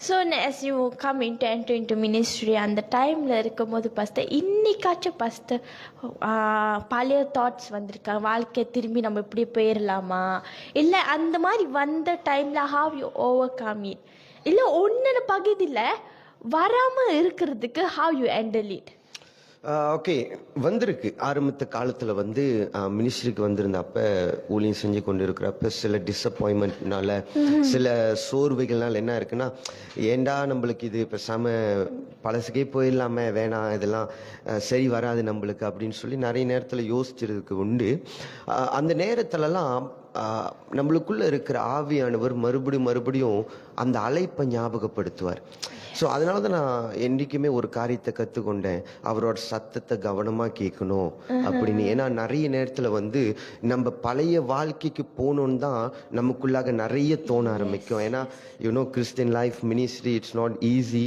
so as you come enter into ministry, அந்த டைம்ல இருக்கும்போது பாஸ்டர் இன்னைக்காச்சும் பாஸ்டர் பழைய தாட்ஸ் வந்திருக்கா, வாழ்க்கை திரும்பி நம்ம இப்படி போயிடலாமா, இல்லை அந்த மாதிரி வந்த டைம்ல how you overcome it, இல்லை ஒன்னு பகுதியில் வராம இருக்கிறதுக்கு how you handle it? Okay, வந்திருக்கு. ஆரம்பித்த காலத்தில் வந்து மினிஸ்ட்ரிக்கு வந்திருந்தப்ப ஊழியம் செஞ்சு கொண்டு இருக்கிறப்ப சில டிஸப்பாயின்மெண்ட்னால, சில சோர்வுகள்னால என்ன இருக்குன்னா, ஏண்டா நம்மளுக்கு இது பேசாம பழசுக்கே போயிடலாமே, வேணாம் இதெல்லாம் சரி வராது நம்மளுக்கு அப்படின்னு சொல்லி நிறைய நேரத்தில் யோசிச்சிருக்கு உண்டு. அந்த நேரத்துலலாம் நம்மளுக்குள்ள இருக்கிற ஆவியானவர் மறுபடியும் அந்த அழைப்பை ஞாபகப்படுத்துவார். ஸோ அதனால தான் நான் என்றைக்குமே ஒரு காரியத்தை கற்றுக்கொண்டேன், அவரோட சத்தத்தை கவனமாக கேட்கணும் அப்படின்னு. ஏன்னா நிறைய நேரத்தில் வந்து நம்ம பழைய வாழ்க்கைக்கு போகணுன்னு தான் நமக்குள்ளாக நிறைய தோண ஆரம்பிக்கும். ஏன்னா you know Christian life ministry it's not easy,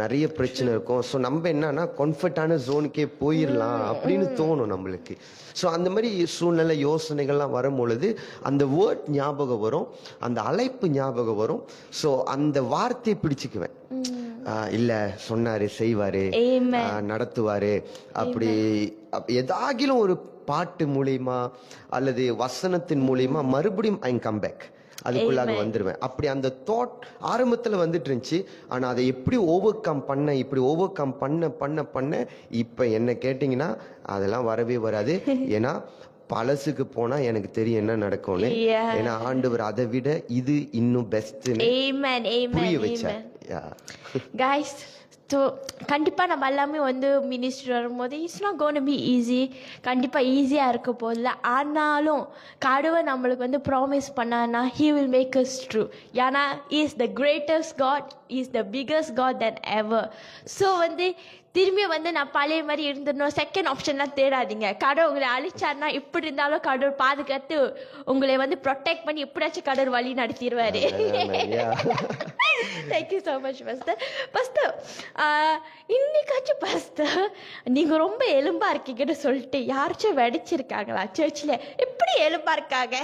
நிறைய பிரச்சனை இருக்கும். ஸோ நம்ம என்னன்னா கம்ஃபர்டான ஜோனுக்கே போயிடலாம் அப்படின்னு தோணும் நம்மளுக்கு. ஸோ அந்த மாதிரி சூழ்நிலை யோசனைகள்லாம் வரும் பொழுது அந்த வேர்ட் ஞாபகம் வரும், அந்த அழைப்பு ஞாபகம் வரும். ஸோ அந்த வார்த்தையை பிடிச்சிக்குவேன். இல்ல சொன்னாரு, செய்வாரு, நடத்துவாரு, அப்படி ஏதாகிலும் ஒரு பாட்டு மூலியமா அல்லது வசனத்தின் மூலியமா மறுபடியும் ஐ கம் பேக், அதுக்குள்ளாக வந்துருவேன். அப்படி அந்த தாட் ஆரம்பத்துல வந்துட்டு இருந்துச்சு. ஆனா அதை எப்படி ஓவர் கம் பண்ண இப்ப என்ன கேட்டீங்கன்னா அதெல்லாம் வரவே வராது. ஏன்னா பழசுக்கு போனா எனக்கு தெரியும் என்ன நடக்கும்னு. ஏன்னா ஆண்டவர் அதை விட இது இன்னும் பெஸ்ட் புரிய வச்சார். Guys, ஸோ கண்டிப்பாக நம்ம எல்லாமே வந்து மினிஸ்ட்ரி வரும்போது it's not gonna be easy, கண்டிப்பாக ஈஸியாக இருக்க போதில்ல. ஆனாலும் கடவுள் நம்மளுக்கு வந்து ப்ராமிஸ் பண்ணான்னா he will make us true. ஏன்னா is the greatest God, is the biggest God then ever. So வந்து திரும்பி வந்து நான் பழைய மாதிரி இருந்துடணும் செகண்ட் ஆப்ஷன்லாம் தேடாதீங்க. கடவுள் உங்களை அழிச்சார்னா இப்படி இருந்தாலும் கடவுள் பாதுகாத்து உங்களை வந்து ப்ரொடெக்ட் பண்ணி எப்படியாச்சும் கடவுள் வழி நடத்திடுவாரு. Thank you so much pastor. Pastor, இன்னைக்காச்சும் பாஸ்டர் நீங்க ரொம்ப எலும்பா இருக்கீங்கன்னு சொல்லிட்டு யாராச்சும் வெடிச்சிருக்காங்களா சர்ச்சில்? எப்படி எலும்பா இருக்காங்க?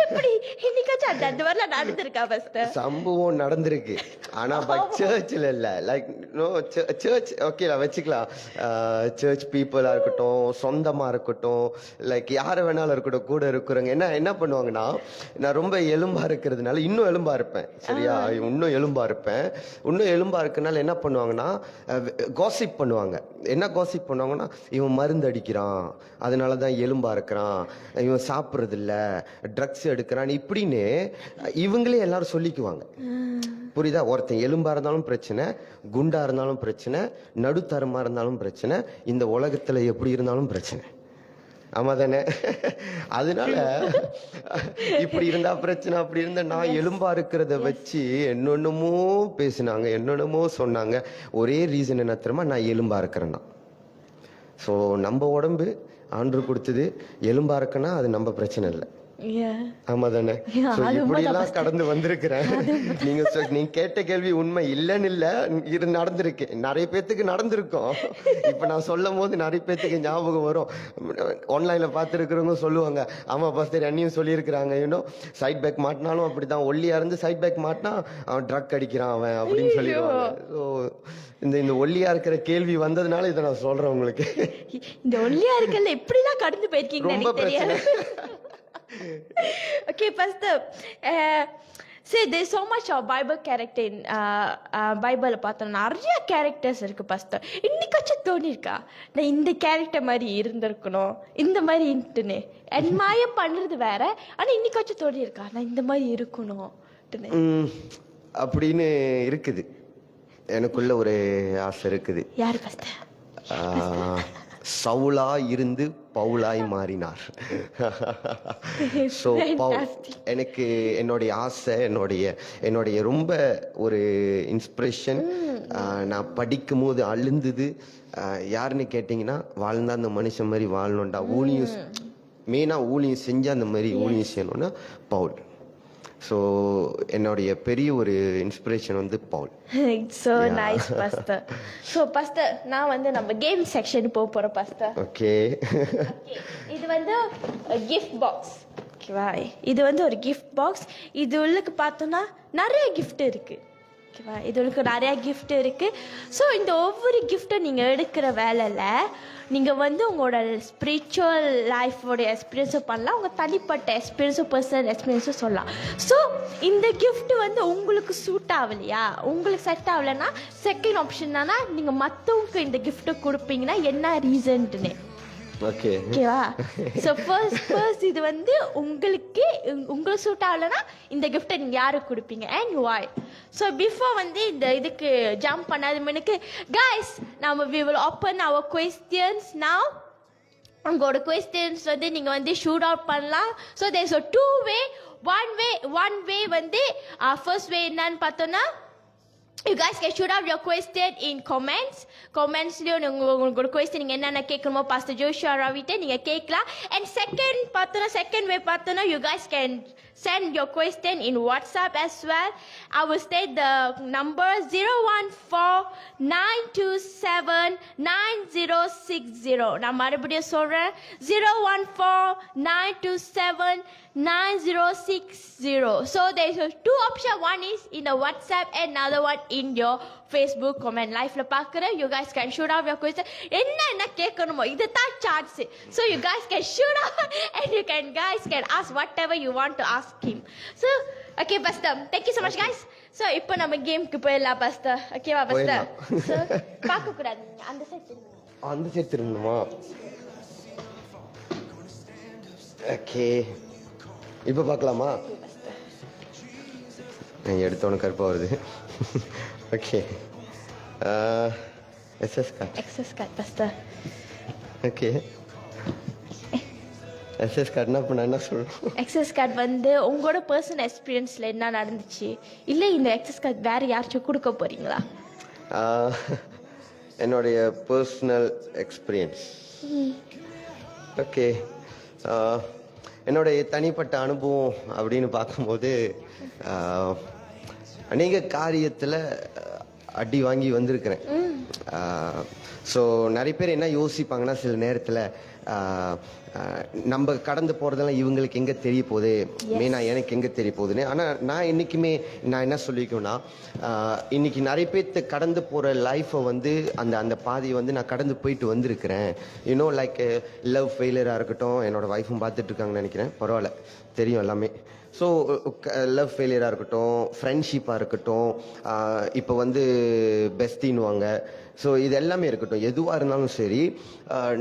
எப்படி இன்னைக்காச்சும் அந்த மாதிரிலாம் நடந்திருக்கா பாஸ்டர்? சம்பவம் நடந்திருக்கு, ஆனா சர்ச்சில் இல்ல. லைக் நோ சர்ச் ஓகே வச்சுக்கலாம். சர்ச் பீப்புளா இருக்கட்டும், சொந்தமா இருக்கட்டும், லைக் யாரை வேணாலும் இருக்கட்டும், கூட இருக்கிறவங்க என்ன பண்ணுவாங்கன்னா, நான் ரொம்ப எலும்பா இருக்கிறதுனால இன்னும் எலும்பா இருப்பேன். சரியா, இன்னும் எலும்பா இருப்பேன். இன்னும் எலும்பா இருக்கனால என்ன பண்ணுவாங்கன்னா காசிப் பண்ணுவாங்க. என்ன காசிப் பண்ணுவாங்கன்னா, இவன் மருந்து அடிக்கிறான் அதனாலதான் எலும்பா இருக்கிறான், இவன் சாப்பிட்றது இல்ல, ட்ரக்ஸ் எடுக்கிறான், இப்படின்னு இவங்களே எல்லாரும் சொல்லிக்குவாங்க. புரியுதா? ஒருத்தன் எலும்பா இருந்தாலும் பிரச்சனை, குண்டா இருந்தாலும் பிரச்சனை, நடுத்தரமா இருந்தாலும் பிரச்சனை, இந்த உலகத்துல எப்படி இருந்தாலும் பிரச்சனை. ஆமா தானே? அதனால இப்படி இருந்தா பிரச்சனை, அப்படி இருந்தா நான் எலும்பா இருக்கிறத வச்சு என்னென்னமோ பேசினாங்க, என்னென்னமோ சொன்னாங்க. ஒரே ரீசன் என்ன தெரியுமா? நான் எலும்பா இருக்கிறேன்னா. ஸோ நம்ம உடம்பு ஆண்டு கொடுத்தது, எலும்பா இருக்குன்னா அது நம்ம பிரச்சனை இல்லை. ஆமா தானே? இப்படி எல்லாம் கடந்து வந்திருக்கிறேன். நீங்க கேட்ட கேள்வி உண்மை இல்லன்னு இல்ல, இது நடந்திருக்கு. நிறைய பேத்துக்கு நடந்திருக்கும். இப்ப நான் சொல்லும் போது நிறைய பேத்துக்கு ஞாபகம் வரும். ஆன்லைன்ல பாத்துருக்கிறவங்க சொல்லுவாங்க, ஆமா பாஸ்டர் என்னையும் சொல்லியிருக்கிறாங்க, யூனோ சைட் பேக் மாட்டினாலும் அப்படிதான், ஒல்லியா இருந்து சைட் பேக் மாட்டினா அவன் ட்ரக் அடிக்கிறான் அவன் அப்படின்னு சொல்லிடுவாங்க. ஸோ இந்த ஒல்லியா இருக்கிற கேள்வி வந்ததுனால இதை நான் சொல்றேன் உங்களுக்கு. இந்த ஒல்லியா இருக்கல எப்படிலாம் கடந்து போயிருக்கீங்க ரொம்ப பிரச்சனை. Okay, Pastor. See, there's so much of Bible character in Bible. பார்த்தோம் நிறைய கேரக்டர்ஸ் இருக்கு Pastor. இன்னைக்காச்சும் தோணிருக்கா நான் இந்த கேரக்டர் மாதிரி இருந்திருக்கணும், இந்த மாதிரி இருந்துன்னு அட்மையர் பண்றது வேற, ஆனா இன்னைக்காச்சும் தோணிருக்கா நான் இந்த மாதிரி இருக்கணும் அப்படின்னு இருக்குது. எனக்குள்ள ஒரு ஆசை இருக்குது. யாரு Pastor? சவுலா இருந்து பவுலாய் மாறினார். ஸோ எனக்கு என்னுடைய ஆசை, என்னுடைய ரொம்ப ஒரு இன்ஸ்பிரேஷன். நான் படிக்கும் போது அழுந்தது யாருன்னு கேட்டிங்கன்னா, வாழ்ந்தா அந்த மனுஷன் மாதிரி வாழணும்டா, ஊழியம் மெயினாக ஊழியம் செஞ்சா அந்த மாதிரி ஊழியம் செய்யணும்னா பவுல். ஸோ என்னுடைய பெரிய ஒரு இன்ஸ்பிரேஷன் வந்து Pavul. It's so nice, Pastor. So, Pastor, நான் வந்து நம்ம கேம் செக்ஷன் போறோம் Pastor. ஓகே. இது வந்து gift box. ஓகேவா? இது வந்து ஒரு gift box. இது உள்ளுக்கு பார்த்தோம்னா நிறைய gift இருக்கு. ஓகேவா? இது உள்ளுக்கு நிறைய gift இருக்கு. ஸோ இந்த ஒவ்வொரு கிஃப்ட்டை நீங்கள் எடுக்கிற வேலையில் நீங்கள் வந்து உங்களோட ஸ்பிரிச்சுவல் லைஃபோட எக்ஸ்பீரியன்ஸும் பண்ணலாம், உங்கள் தனிப்பட்ட எக்ஸ்பீரியன்ஸும் பர்சனல் எக்ஸ்பீரியன்ஸும் சொல்லலாம். ஸோ இந்த கிஃப்ட் வந்து உங்களுக்கு சூட் ஆகலையா, உங்களுக்கு செட் ஆகலைன்னா செகண்ட் ஆப்ஷன் தானே நீங்கள் மற்றவங்களுக்கு இந்த கிஃப்ட்டை கொடுப்பீங்கன்னா என்ன ரீசன்ட்டுன்னு. ஓகேவா? ஸோ ஃபர்ஸ்ட் இது வந்து உங்களுக்கு சூட் ஆகலைன்னா இந்த கிஃப்ட்டை நீங்கள் யாருக்கு கொடுப்பீங்க அண்ட் வாய். ஸோ பிஃபோர் வந்து இந்த இதுக்கு ஜம்ப் பண்ணாது முன்னுக்கு கைஸ் நம்ம we will open our questions now. உங்களோட questions வந்து நீங்கள் வந்து ஷூட் அவுட் பண்ணலாம். So there's a two way. one way வந்து first way என்னன்னு பார்த்தோன்னா, you guys can shoot out your question in commentsலயும் உங்களோட question நீங்க என்னென்ன கேட்கணுமோ பாஸ்டர் ஜோஷுவா ராவிட்ட நீங்க கேட்கலாம். and second way பார்த்தோன்னா you guys can send your question in WhatsApp as well. I will state the number 014-927-9060. நான் மறுபடியும் சொல்றேன் 014-927-9060. So there is two options. One is in a WhatsApp and another one in your Facebook comment. Live-ல பார்க்குற you guys can shoot out your question. என்ன கேட்கணுமோ இதுதான் chance. So you guys can shoot out and you guys can ask whatever you want to ask him. So okay Pastor, thank you so much guys. So இப்போ நம்ம கேம்க்கு போயிடலாம் Pastor. ஓகேவா Pastor? So பார்க்க கூடாது, அந்த side திரும்பணுமா? Okay, இப்போ பார்க்கலாமா? எடுத்தவனு கருப்பா வருது. Okay, SS card Pastor. Okay, SS கார்டுனா இப்போ நான் என்ன சொல்கிறேன்? எக்ஸஸ் கார்டு வந்து உங்களோட பர்சனல் எக்ஸ்பீரியன்ஸில் என்ன நடந்துச்சு, இல்லை இந்த எக்ஸஸ் கார்டு வேறு யாராச்சும் கொடுக்க போகிறீங்களா? என்னுடைய பர்சனல் எக்ஸ்பீரியன்ஸ். ஓகே, என்னுடைய தனிப்பட்ட அனுபவம் அப்படின்னு பார்க்கும்போது அநேக காரியத்தில் அடி வாங்கி வந்திருக்கிறேன். ஸோ நிறைய பேர் என்ன யோசிப்பாங்கன்னா, சில நேரத்தில் நம்ம கடந்து போகிறதெல்லாம் இவங்களுக்கு எங்கே தெரிய போகுது, மெயினாக எனக்கு எங்கே தெரிய போகுதுன்னு. ஆனால் நான் என்றைக்குமே நான் என்ன சொல்லிக்கணும்னா, இன்னைக்கு நிறைய பேர்த்து கடந்து போகிற லைஃப்பை வந்து அந்த பாதையை வந்து நான் கடந்து போயிட்டு வந்திருக்கிறேன். யூனோ லைக் லவ் ஃபெயிலியராக இருக்கட்டும், என்னோடய ஒய்ஃபும் பார்த்துட்ருக்காங்கன்னு நினைக்கிறேன், பரவாயில்ல தெரியும் எல்லாமே. ஸோ லவ் ஃபெயிலியராக இருக்கட்டும், ஃப்ரெண்ட்ஷிப்பாக இருக்கட்டும், இப்போ வந்து பெஸ்டின்னுவாங்க. ஸோ இது எல்லாமே இருக்கட்டும், எதுவாக இருந்தாலும் சரி,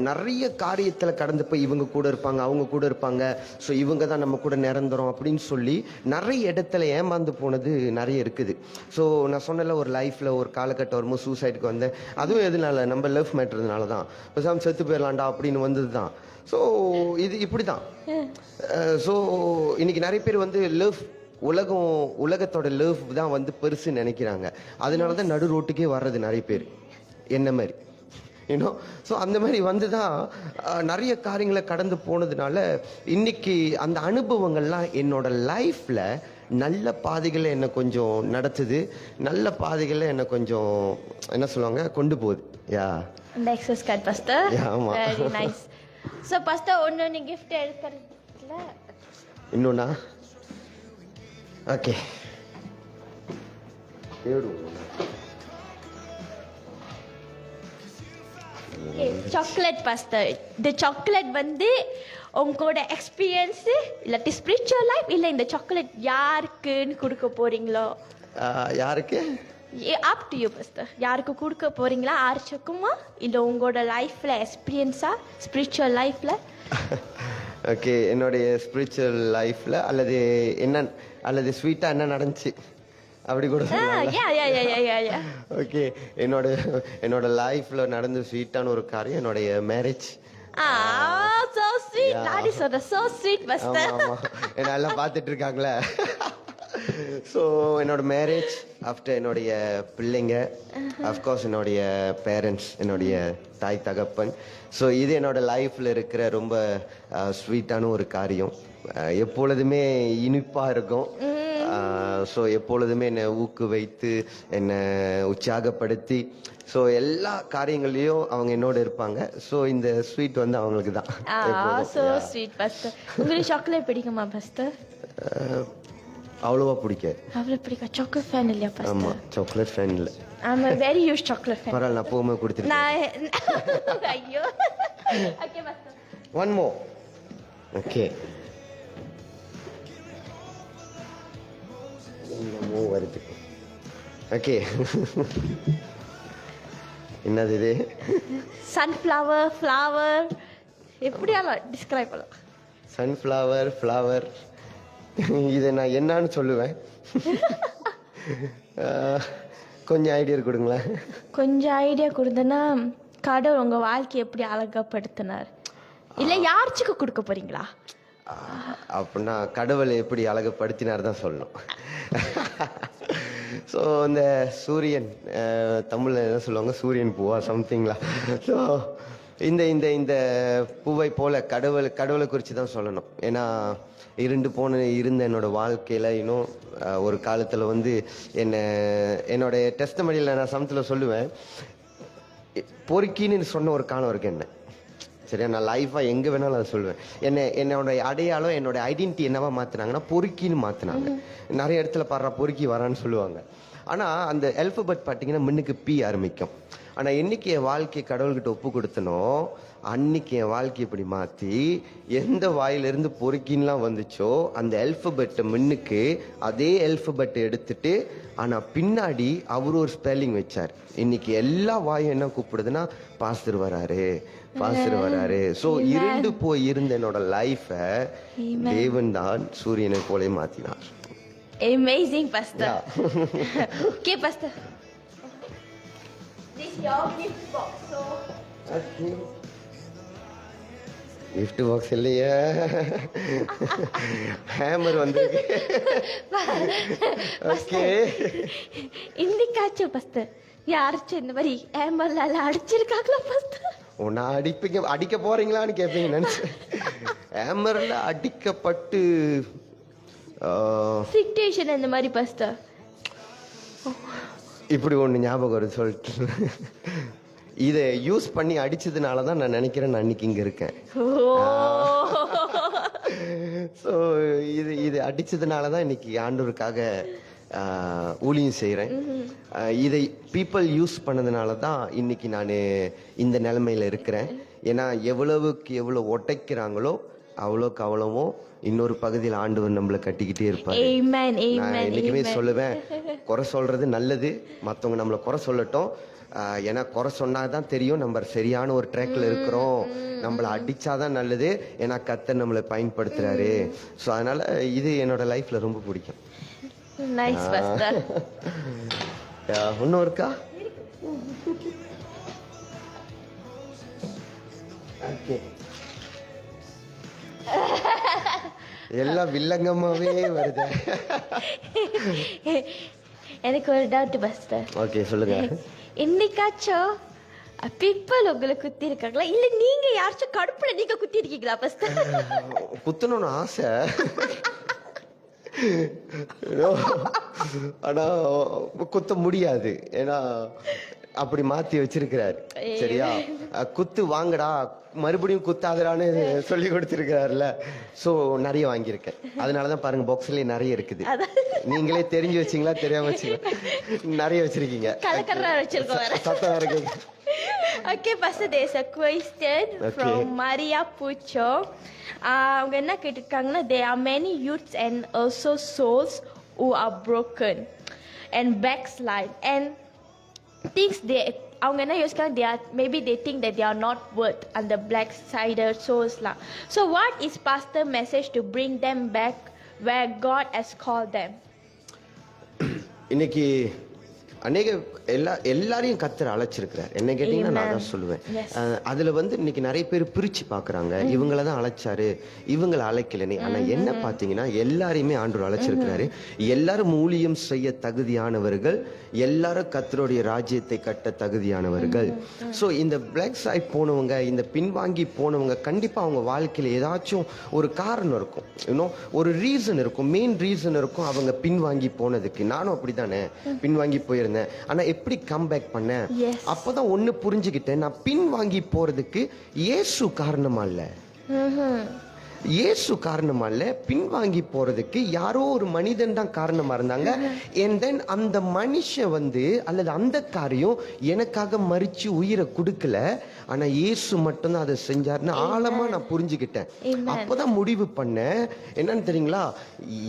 நிறைய காரியத்தில் கடந்து போய் இவங்க கூட இருப்பாங்க, அவங்க கூட இருப்பாங்க, ஸோ இவங்க தான் நம்ம கூட நிரந்தரம் அப்படின்னு சொல்லி நிறைய இடத்துல ஏமாந்து போனது நிறைய இருக்குது. ஸோ நான் சொன்னல, ஒரு லைஃப்பில் ஒரு காலகட்டம் வரும்போது சூசைடுக்கு வந்தேன். அதுவும் எதுனால, நம்ம லவ் மேட்டர்னால தான், பேசாமல் செத்து போயிடலாண்டா அப்படின்னு வந்தது தான். ஸோ இது இப்படி தான். ஸோ இன்னைக்கு நிறைய பேர் வந்து உலகத்தோட லவ் தான் வந்து பெருசுன்னு நினைக்கிறாங்க. அதனால தான் நடு ரோட்டுக்கே வர்றது நிறைய பேர் என்ன மாதிரி யூனோ. ஸோ அந்த மாதிரி வந்து தான் நிறைய காரியங்களை கடந்து போனதுனால இன்னைக்கு அந்த அனுபவங்கள்லாம் என்னோட லைஃப்பில் நல்ல பாதைகளை என்னை கொஞ்சம் நடத்துது, நல்ல பாதைகளை என்னை கொஞ்சம் என்ன சொல்லுவாங்க கொண்டு போகுது. Yeah next is cut pastor. ஆமா. Very nice. சோ பாஸ்டர் ஒன்னு gift எடுக்கறதுல இன்னொன்னா ஓகே சாக்லேட் பாஸ்டர். இந்த சாக்லேட் வந்து உங்களோட எக்ஸ்பீரியன்ஸ் இல்லாட்டி ஸ்பிரிச்சுவல் லைஃப் இல்லை இந்த சாக்லேட் யாருக்குன்னு கொடுக்க போறீங்களோ? யாருக்கு? Up to you pastor. யாருக்கு கொடுக்க போறீங்களா? ஆர்ச்சுக்குமா இல்லை உங்களோட லைஃப்ல எக்ஸ்பீரியன்ஸா ஸ்பிரிச்சுவல் லைஃப்ல? ஓகே, என்னுடைய ஸ்பிரிச்சுவல் லைஃப்ல அல்லது ஸ்வீட்டா என்ன நடந்துச்சு அப்படி கூட ஓகே. என்னோட லைஃப்ல நடந்த ஸ்வீட்டான ஒரு காரியம் என்னுடைய marriage. so sweet. Daddy said so sweet pastor. என்ன எல்லாம் பார்த்துட்டு இருக்காங்களே. ஸோ என்னோட மேரேஜ் ஆஃப்டர் என்னுடைய பிள்ளைங்க, அஃப்கோர்ஸ் என்னுடைய பேரண்ட்ஸ், என்னுடைய தாய் தகப்பன். ஸோ இது என்னோட லைஃப்பில் இருக்கிற ரொம்ப ஸ்வீட்டான ஒரு காரியம். எப்பொழுதுமே இனிப்பாக இருக்கும். ஸோ எப்பொழுதுமே என்னை ஊக்குவித்து என்னை உற்சாகப்படுத்தி ஸோ எல்லா காரியங்களையும் அவங்க என்னோட இருப்பாங்க. ஸோ இந்த ஸ்வீட் வந்து அவங்களுக்கு தான். so sweet pastor. உங்களுக்கு சாக்லேட் பிடிக்குமா பாஸ்டர்? அவ்வளோவா பிடிக்காது. அவ்வளோ பிடிக்கும். சாக்லேட் ஃபேன் இல்லையா பாஸ்டர்? ஆமாம், சாக்லேட் ஃபேன் இல்லை. I'm a very huge chocolate fan. பரவாயில்ல, நான் போகும்போது கொடுத்துருக்கேன். ஐயோ. Okay pastor. One more. Okay, வருது. ஓகே, என்னது இது? சன்ஃப்ளவர் ஃப்ளவர் எப்படியாலும் டிஸ்கிரைப் பண்ணலாம். சன்ஃப்ளவர் ஃப்ளவர் இதை நான் என்னன்னு சொல்லுவேன். கொஞ்சம் ஐடியா கொடுங்களேன். கொஞ்சம் ஐடியா கொடுத்தனா கடவுள் உங்க வாழ்க்கையை எப்படி அழகப்படுத்தினார் இல்லை யாருச்சுக்கு கொடுக்க போறீங்களா? அப்படின்னா கடவுளை எப்படி அழகுப்படுத்தினார் தான் சொல்லணும். ஸோ இந்த சூரியன், தமிழில் என்ன சொல்லுவாங்க, சூரியன் பூவா சம்திங்களா. ஸோ இந்த இந்த இந்த பூவை போல கடவுளை குறித்து தான் சொல்லணும். ஏன்னா இருந்த என்னோட வாழ்க்கையில் இன்னும் ஒரு காலத்தில் வந்து என்னோட டெஸ்டமனியில் நான் சமத்தில் சொல்லுவேன், பொறுக்கின்னு சொன்ன ஒரு காலம் இருக்கு என்ன. சரியா, நான் லைஃபாக எங்கே வேணாலும் அதை சொல்லுவேன். என்னோட அடையாளம், என்னோட ஐடென்டிட்டி என்னவா மாற்றினாங்கன்னா பொறுக்கின்னு மாற்றினாங்க. நிறைய இடத்துல பாடுறா பொறுக்கி வரான்னு சொல்லுவாங்க. ஆனால் அந்த ஆல்பபெட் பார்த்தீங்கன்னா முன்னுக்கு பி ஆரம்பிக்கும். ஆனால் என்னைக்கு என் வாழ்க்கையை கடவுள்கிட்ட ஒப்பு கொடுத்தனோ அன்னைக்கு என் வாழ்க்கை இப்படி மாற்றி எந்த வாயிலிருந்து பொறுக்கின்லாம் வந்துச்சோ அந்த ஆல்பபெட்டை முன்னுக்கு அதே ஆல்பபெட்டை எடுத்துட்டு ஆனால் பின்னாடி அவர் ஒரு ஸ்பெல்லிங் வச்சார். இன்னைக்கு எல்லா வாயும் என்ன கூப்பிடுதுன்னா பாஸ்டர் வராரு. ஸோ இருண்டு போய் இருந்த என்னோட லைஃபை தேவன் தான் சூரியனை போல மாத்தினார். Amazing pastor. Okay pastor. This is your gift box. So gift box இல்லையே, ஹேமர் வந்திருக்கு. ஓகே, இன்னைக்காச்சும் பாஸ்டர் யாராச்சும் இந்த மாதிரி ஹேமர்ல அடிச்சிருக்காங்களா பாஸ்டர்? நான் அடிக்க போறீங்களான்னு கேட்பீங்க நினைச்சேன். ஹேமர்ல அடிக்கப்பட்டு சிச்சுவேஷன் இந்த மாதிரி பாஸ்டர் இப்படி ஒன்று ஞாபகம் வருது சொல்லிட்டு இதை யூஸ் பண்ணி அடிச்சதுனால தான் நான் நினைக்கிறேன் நான் அன்னைக்கு இங்கே இருக்கேன். ஸோ இது அடிச்சதுனால தான் இன்னைக்கு ஆண்டவருக்காக ஊழியம் செய்கிறேன். இதை பீப்புள் யூஸ் பண்ணதுனால தான் இன்னைக்கு நான் இந்த நிலைமையில் இருக்கிறேன். ஏன்னா எவ்வளவுக்கு எவ்வளோ ஒட்டைக்கிறாங்களோ அவ்வளோக்கு அவ்வளவும் இன்னொரு பகுதியில் ஆண்டவர் நம்மளை கட்டிக்கிட்டே இருப்பாரு. நான் என்னைக்குமே சொல்லுவேன், குறை சொல்றது நல்லது, மற்றவங்க நம்மளை குறை சொல்லட்டும். ஏன்னா குறை சொன்னாதான் தெரியும் நம்ம சரியான ஒரு ட்ராக்ல இருக்கிறோம். நம்மளை அடிச்சாதான் நல்லது, ஏன்னா கர்த்தர் நம்மளை பயன்படுத்துறாரு. ஸோ அதனால இது என்னோட லைஃப்ல ரொம்ப பிடிக்கும். இன்னும் இருக்கா? ஓகே, எல்லாம் வில்லங்கமாவே வருது. எனக்கு ஒரு டவுட் பாஸ்டர். ஓகே சொல்லுங்க. இன்னைக்காச்சும் பீப்பிள் உங்களை குத்தி இருக்காங்களா இல்ல நீங்க யாராச்சும் கடுப்புல நீங்க குத்தி இருக்கீங்களா பாஸ்டர்? குத்தணும்னு ஆசை, ஆனா குத்த முடியாது. ஏன்னா அப்படி மாத்தி வச்சிருக்கிறாரு. சரியா, குத்து வாங்கடா மறுபடியும் குத்தாதரான்னு சொல்லி கொடுத்திருக்கிறாருல. சோ நிறைய வாங்கியிருக்கேன். அதனாலதான் பாருங்க பாக்ஸ்லயே நிறைய இருக்குது. நீங்களே தெரிஞ்சு வச்சீங்களா தெரியாம வச்சீங்களா? நிறைய வச்சிருக்கீங்க. சத்தம் வேற கேக்குது. Okay, Pastor, there's a question from Maria Pucho. அவங்க என்ன கேட்டிருக்காங்கன்னா, there are many youths and also souls who are broken and backslide and things அவங்க என்ன யோசிக்கிறாங்க, maybe they think that they are not worth and the black sider souls lah. So what is pastor message to bring them back where God has called them? இன்னைக்கு அநேக எல்லாரையும் கர்த்தர் அழைச்சிருக்கிறார். என்ன கேட்டீங்கன்னா நான் தான் சொல்லுவேன். அதுல இன்னைக்கு நிறைய பேர் பிரிச்சு பாக்குறாங்க. இவங்கள தான் அழைச்சாரு, இவங்களை அழைக்கலனே. ஆனா என்ன பாத்தீங்கன்னா எல்லாரையுமே ஆண்டவர் அழைச்சிருக்கிறாரு. எல்லாரும் ஊழியம் செய்ய தகுதியானவர்கள், எல்லாரும் கர்த்தருடைய ராஜ்யத்தை கட்ட தகுதியானவர்கள். சோ இந்த பிளாக் சைட் போனவங்க, இந்த பின்வாங்கி போனவங்க, கண்டிப்பா அவங்க வாழ்க்கையில ஏதாச்சும் ஒரு காரணம் இருக்கும், இன்னும் ஒரு ரீசன் இருக்கும், மெயின் ரீசன் இருக்கும் அவங்க பின்வாங்கி போனதுக்கு. நானும் அப்படித்தானே பின்வாங்கி போயிருந்தேன். ஆனா எப்படி கம்பேக் பண்ணேன்? அப்பதான் ஒண்ணு புரிஞ்சுக்கிட்டேன், நான் பின்வாங்கி போறதுக்கு இயேசு காரணமா இல்ல, இயேசு காரணமா இல்ல, பின்வாங்கி போறதுக்கு யாரோ ஒரு மனிதன் தான் காரணமா இருந்தாங்க. and then அந்த மனுஷன் அல்லது அந்த காரியம் எனக்காக மரிச்சு உயிரை கொடுக்கல, ஆனா இயேசு மட்டும்தான் அதை செஞ்சாருன்னு ஆழமா நான் புரிஞ்சுக்கிட்டேன். அப்பதான் முடிவு பண்ணேன், என்னன்னு தெரியுங்களா,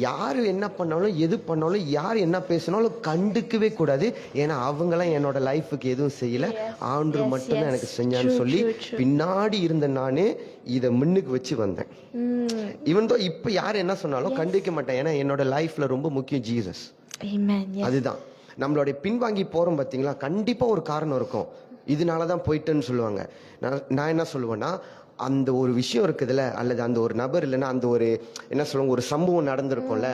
யாரு என்ன பண்ணாலும் எது பண்ணாலும் யார் என்ன பேசினாலும் கண்டுக்கவே கூடாது. ஏன்னா அவங்களாம் என்னோட லைஃபுக்கு எதுவும் செய்யல, ஆண்டவர் மட்டும்தான் எனக்கு செஞ்சான்னு சொல்லி பின்னாடி இருந்த நானு இத முன்னுக்கு வச்சு வந்தேன். இவன் தான் இப்ப யாரு என்ன சொன்னாலும் கண்டிக்க மாட்டேன். ஏன்னா என்னோட லைஃப்ல ரொம்ப முக்கியம் ஜீசஸ். அதுதான் நம்மளுடைய பின்வாங்கி போறோம் பாத்தீங்களா, கண்டிப்பா ஒரு காரணம் இருக்கும். இதனாலதான் போயிட்டேன்னு சொல்லுவாங்க. நான் என்ன சொல்லுவேன்னா, அந்த ஒரு விஷயம் இருக்குதுல்ல, அல்லது அந்த ஒரு நபர் இல்லைன்னா அந்த ஒரு என்ன சொல்லுவாங்க, ஒரு சம்பவம் நடந்திருக்கும்ல,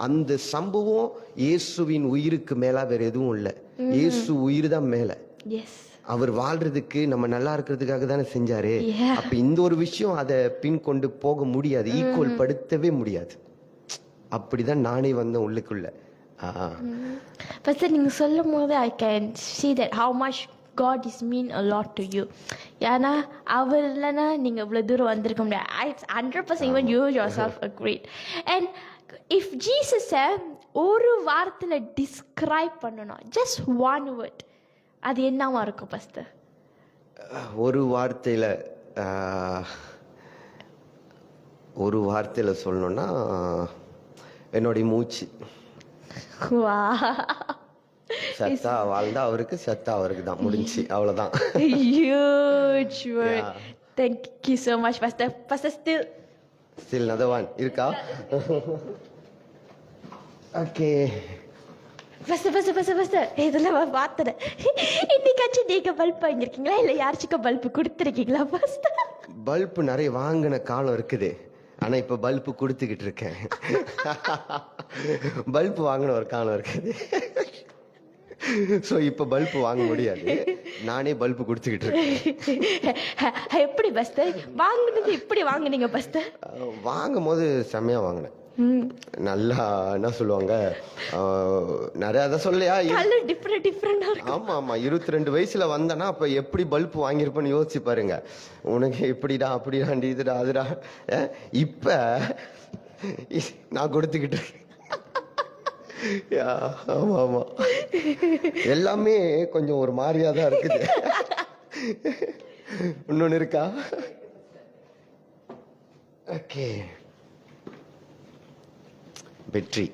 அந்த சம்பவம் இயேசுவின் உயிருக்கு மேல வேற எதுவும் இல்லை. இயேசு உயிர் தான் மேல. அவர் வாழ்றதுக்கு, நம்ம நல்லா இருக்கிறதுக்காக தானே செஞ்சாரு. அப்ப இந்த ஒரு விஷயம் அதை பின் கொண்டு போக முடியாது, ஈக்குவல் படுத்தவே முடியாது. அப்படிதான் நானே வந்தேன் உள்ளுக்குள்ள. நீங்க சொல்லும் போது I can see that how much God is mean a lot to you. ஏன்னா அவர் இல்லைன்னா நீங்க இவ்வளவு தூரம் வந்திருக்க முடியாது. 100% even you yourself agreed. And if Jesus ஒரு வார்த்தையில டிஸ்கிரைப் பண்ணணும், just one word, அது என்னவா இருக்கும் பாஸ்டர்? ஒரு வார்த்தையில சொல்லணும்னா என்னுடைய மூச்சு. சத்தா வாழ்ந்தா அவருக்கு, சத்தா அவருக்கு தான், முடிஞ்சு அவ்வளவுதான். Huge word. Thank you so much, Pastor. Pastor, still another one இருக்கா? Okay. Pastor, இதெல்லாம் பார்த்தேன். இன்னைக்காச்சும் நீங்க பல்ப் வாங்கிருக்கீங்களா இல்ல யாருச்சுக்கும் பல்ப் கொடுத்துருக்கீங்களா பாஸ்டர்? பல்ப் நிறைய வாங்கின காலம் இருக்குது, ஆனா இப்ப பல்ப் கொடுத்துக்கிட்டு இருக்கேன். பல்ப் வாங்கின ஒரு காலம் இருக்குது. சோ இப்ப பல்ப் வாங்க முடியாது, நானே பல்ப் கொடுத்துக்கிட்டு இருக்கேன். எப்படி பாஸ்டர் வாங்குனது, இப்படி வாங்குனீங்க பாஸ்டர்? வாங்கும் போது செம்மையா வாங்கினேன். நல்லா என்ன சொல்லுவாங்க, நிறைய அதான் சொல்லையா, ஆமா ஆமா 22 வயசுல வந்தனா அப்ப எப்படி பல்ப் வாங்கியிருப்பேன்னு யோசிச்சு பாருங்க. உனக்கு எப்படிடா அப்படிடாண்டி இதுடா அதுடா. இப்ப நான் கொடுத்துக்கிட்டு இருக்கேன். ஆமா ஆமா எல்லாமே கொஞ்சம் ஒரு மாதிரியாதான் இருக்குது. இன்னொன்னு இருக்கா? ஓகே, வெற்றி.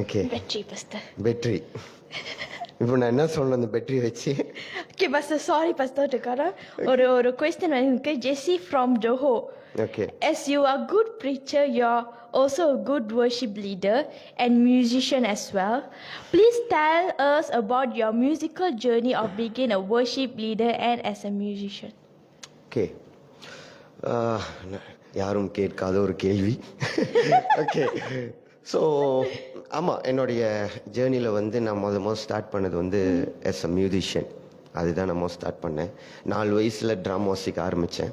ஓகே, வெற்றி. இப்போ நான் என்ன சொல்லணும் அந்த வெற்றி வச்சு? ஓகே பாஸ்டர், சாரி பாஸ்டர் டுகாரா. ஒரு क्वेश्चन இருக்கு. ஜெசி from Johor. Okay. As you are good preacher, you are also a good worship leader and musician as well. Please tell us about your musical journey of being a worship leader and as a musician. Okay. யாரும் கேட்காத ஒரு கேள்வி. Okay, so ஆமாம், என்னுடைய ஜேர்னியில் வந்து நான் முதல் ஸ்டார்ட் பண்ணது வந்து எஸ் அ மியூசிஷியன். அதுதான் நான் ஸ்டார்ட் பண்ணேன். 4 வயசில் ட்ராமா வாசிக்க ஆரம்பித்தேன்.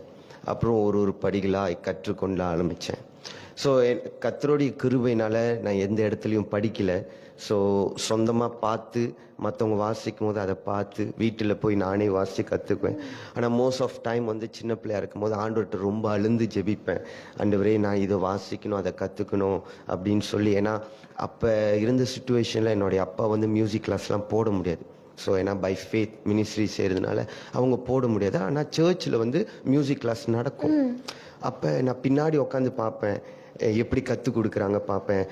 அப்புறம் ஒரு படிகளாக கற்றுக்கொள்ள ஆரம்பித்தேன். ஸோ கர்த்தருடைய கிருபையினால் நான் எந்த இடத்துலையும் படிக்கலை. ஸோ சொந்தமாக பார்த்து மற்றவங்க வாசிக்கும் போது அதை பார்த்து வீட்டில் போய் நானே வாசித்து கற்றுக்குவேன். ஆனால் மோஸ்ட் ஆஃப் டைம் வந்து சின்ன பிள்ளையா இருக்கும் போது ஆண்டவர்கிட்ட ரொம்ப அழுந்து ஜெபிப்பேன். ஆண்டவரே, நான் இதை வாசிக்கணும், அதை கற்றுக்கணும் அப்படின்னு சொல்லி. ஏன்னா அப்போ இருந்த சுச்சுவேஷனில் என்னுடைய அப்பா வந்து மியூசிக் கிளாஸ்லாம் போட முடியாது. ஸோ ஏன்னா பை ஃபேத் மினிஸ்ட்ரி செய்கிறதுனால அவங்க போட முடியாது. ஆனால் சர்ச்சில் வந்து மியூசிக் கிளாஸ் நடக்கும். அப்போ நான் பின்னாடி உட்காந்து பார்ப்பேன், எப்படி கற்றுக் கொடுக்குறாங்க பார்ப்பேன்.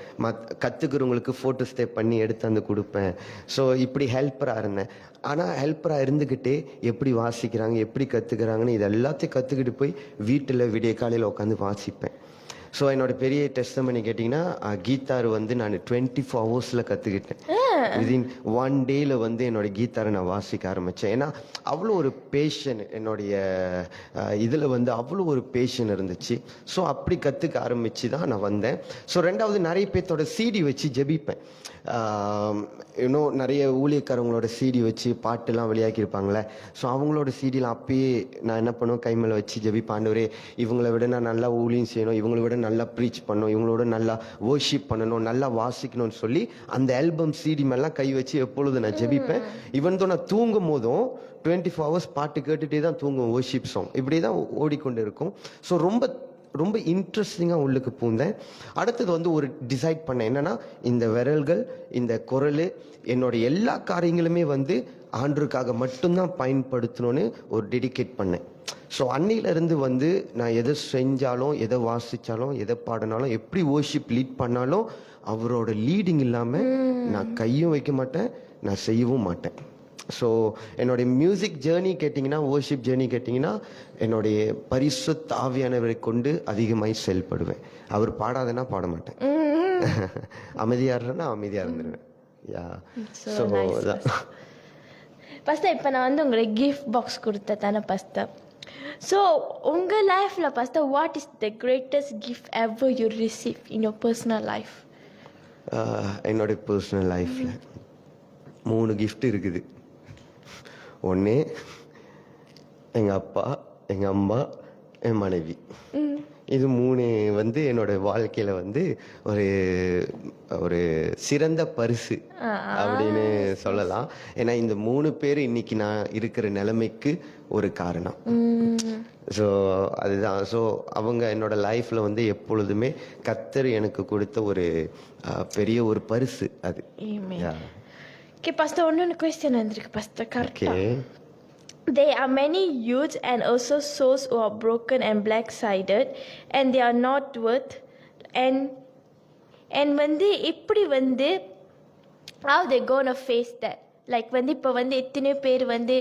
கற்றுக்கிறவங்களுக்கு ஃபோட்டோ ஸ்டேப் பண்ணி எடுத்து வந்து கொடுப்பேன். ஸோ இப்படி ஹெல்ப்பராக இருந்தேன். ஆனால் ஹெல்ப்பராக இருந்துக்கிட்டே எப்படி வாசிக்கிறாங்க, எப்படி கற்றுக்கிறாங்கன்னு இது எல்லாத்தையும் கற்றுக்கிட்டு போய் வீட்டில் விடிய காலையில் உட்காந்து வாசிப்பேன். ஸோ என்னோட பெரிய டெஸ்டமனி கேட்டிங்கன்னா, கீத்தார் வந்து நான் 24 ஹவர்ஸில் கற்றுக்கிட்டேன். விதின் 1 டேயில் வந்து என்னோட கீத்தாரை நான் வாசிக்க ஆரம்பித்தேன். ஏன்னா அவ்வளோ ஒரு பேஷன் என்னுடைய இதில் வந்து அவ்வளோ ஒரு பேஷன் இருந்துச்சு. ஸோ அப்படி கற்றுக்க ஆரம்பித்து தான் நான் வந்தேன். ஸோ ரெண்டாவது, நிறைய பேர்த்தோட சிடி வச்சு ஜெபிப்பேன். இன்னும் நிறைய ஊழியக்காரங்களோட சிடி வச்சு பாட்டுலாம் வெளியாக்கியிருப்பாங்களே. ஸோ அவங்களோட சிடிலாம் அப்பயே நான் என்ன பண்ணுவேன், கை மேலே வச்சு ஜெபிப்பேன். ஆண்டவரே, இவங்களை விட நான் நல்லா ஊழியம் செய்யணும், இவங்களை விட நல்லா ப்ரீச் பண்ணணும், இவங்களோட நல்லா வர்ஷிப் பண்ணணும், நல்லா வாசிக்கணும்னு சொல்லி அந்த ஆல்பம் சிடி மேலாம் கை வச்சு எப்பொழுது நான் ஜெபிப்பேன். ஈவன் தோ நான் தூங்கும் போதும் 24 ஹவர்ஸ் பாட்டு கேட்டுகிட்டே தான் தூங்கும். வர்ஷிப் சாங் இப்படி தான் ஓடிக்கொண்டு இருக்கும். ஸோ ரொம்ப ரொம்ப இன்ட்ரெஸ்டிங்காக உள்ளுக்கு பூந்தேன். அடுத்தது வந்து ஒரு டிசைட் பண்ணேன், என்னன்னா இந்த விரல்கள், இந்த குரல், என்னோட எல்லா காரியங்களுமே வந்து ஆண்டவருக்காக மட்டும்தான் பயன்படுத்தணும்னு ஒரு டெடிகேட் பண்ணேன். ஸோ அன்னிலிருந்து வந்து நான் எதை செஞ்சாலும், எதை வாசித்தாலும், எதை பாடினாலும், எப்படி வர்ஷிப் லீட் பண்ணாலும் அவரோட லீடிங் இல்லாமல் நான் கையும் வைக்க மாட்டேன், நான் செய்யவும் மாட்டேன். ஸோ என்னுடைய மியூசிக் ஜேர்னி கேட்டிங்கன்னா, வர்ஷிப் ஜேர்னி கேட்டிங்கன்னா, என்னுடைய பரிசுத்த ஆவியானவரை கொண்டு அதிகமாய் செயல்படுவேன். அவர் பாடாதனா பாட மாட்டேன், அமைதியாக இருந்தேன்னா அமைதியாக இருந்துருவேன். யா, ஸோ ஃபஸ்ட்டு இப்போ நான் வந்து உங்களுக்கு கிஃப்ட் பாக்ஸ் கொடுத்தேன் தானே ஃபஸ்ட்டு. ஸோ உங்கள் லைஃப்பில் first what is the greatest gift ever you receive in your personal life? என்னுடைய பர்சனல் லைஃப்பில் 3 கிஃப்ட் இருக்குது. ஒன்று எங்கள் அப்பா, எங்கள் அம்மா, என் மனைவி. இது 3 வந்து என்னோட வாழ்க்கையில் வந்து ஒரு ஒரு சிறந்த பரிசு அப்படின்னு சொல்லலாம். ஏன்னா இந்த 3 பேர் இன்னைக்கு நான் இருக்கிற நிலைமைக்கு ஒரு காரணம். ஸோ அதுதான். ஸோ அவங்க என்னோட லைஃப்பில் வந்து எப்பொழுதுமே கர்த்தர் எனக்கு கொடுத்த ஒரு பெரிய ஒரு பரிசு அது. ஓகே, ஃபஸ்ட்டு ஒன்று கொஸ்டின் வந்திருக்கு first. Okay, there are many youths and also souls who are broken and black-sided and they are not worth and வந்து இப்படி வந்து how they gonna face that, like வந்து இப்போ வந்து எத்தனை பேர் வந்து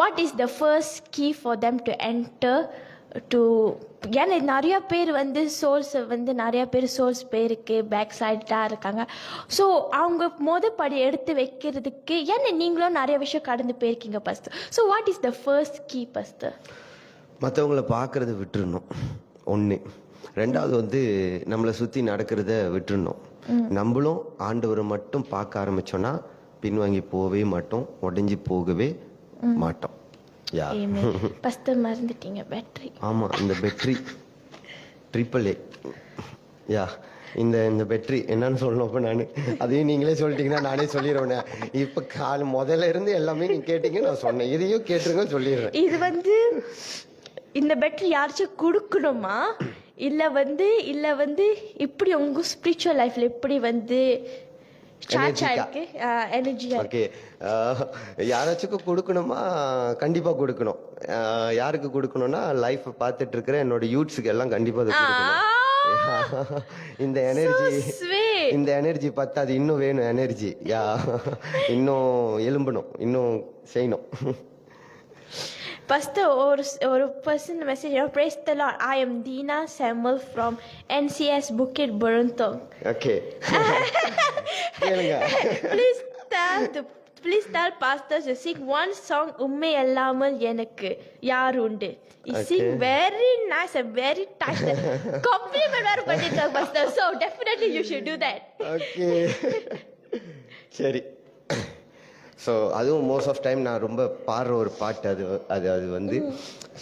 what is the first key for them to enter to, ஏன்னா நிறையா பேர் வந்து சோல்ஸை வந்து நிறையா பேர் சோல்ஸ் பேருக்கு பேக் சைடாக இருக்காங்க. ஸோ அவங்க படி எடுத்து வைக்கிறதுக்கு, ஏன்னா நீங்களும் நிறைய விஷயம் கடந்து போயிருக்கீங்க first. So what is the first key first? மற்றவங்கள பார்க்குறத விட்டுறணும் ஒன்று. ரெண்டாவது வந்து நம்மளை சுற்றி நடக்கிறத விட்டுறணும். நம்மளும் ஆண்டவரை மட்டும் பார்க்க ஆரம்பித்தோன்னா பின்வாங்கி போகவே மாட்டோம், உடஞ்சி போகவே மாட்டோம். ஃபஸ்ட்டு மறந்துட்டீங்க பேட்டரி. ஆமாம், இந்த பேட்டரி AAA. யா, இந்த பேட்டரி என்னன்னு சொல்லணும். இப்போ நான் அதையும் நீங்களே சொல்லிட்டீங்கன்னா நானே சொல்லிடுவேன். இப்போ முதல்ல இருந்து எல்லாமே நீங்கள் கேட்டீங்க, நான் சொன்னேன். இதையும் கேட்டுருங்க, சொல்லிடுறேன். இது வந்து இந்த பேட்டரி யாராச்சும் கொடுக்கணுமா, இல்லை வந்து இப்படி உங்கள் ஸ்பிரிச்சுவல் லைஃப்பில் எப்படி வந்து ஓகே, யாராச்சுக்கும் கொடுக்கணுமா? கண்டிப்பா கொடுக்கணும். யாருக்கு கொடுக்கணும்னா, லைஃப் பார்த்துட்டு இருக்கிற என்னோட யூத்ஸுக்கு எல்லாம் கண்டிப்பா கொடுக்கணும். இந்த எனர்ஜி பார்த்தா அது இன்னும் வேணும் எனர்ஜி. யா, இன்னும் எழும்பணும், இன்னும் செய்யணும். First, ஒரு person message, praise the Lord. I am Dina Samuel from NCS Bukit Beruntung. Okay. Please tell the Please tell pastors to sing one song உம்மை அல்லாமல் எனக்கு யார் உண்டு. You sing very nice and very touched. Compliment வேற பண்ணிருக்காங்க pastor. So definitely you should do that. Okay சரி. So அதுவும் most of time நான் ரொம்ப பாடுற ஒரு பாட்டு அது அது அது வந்து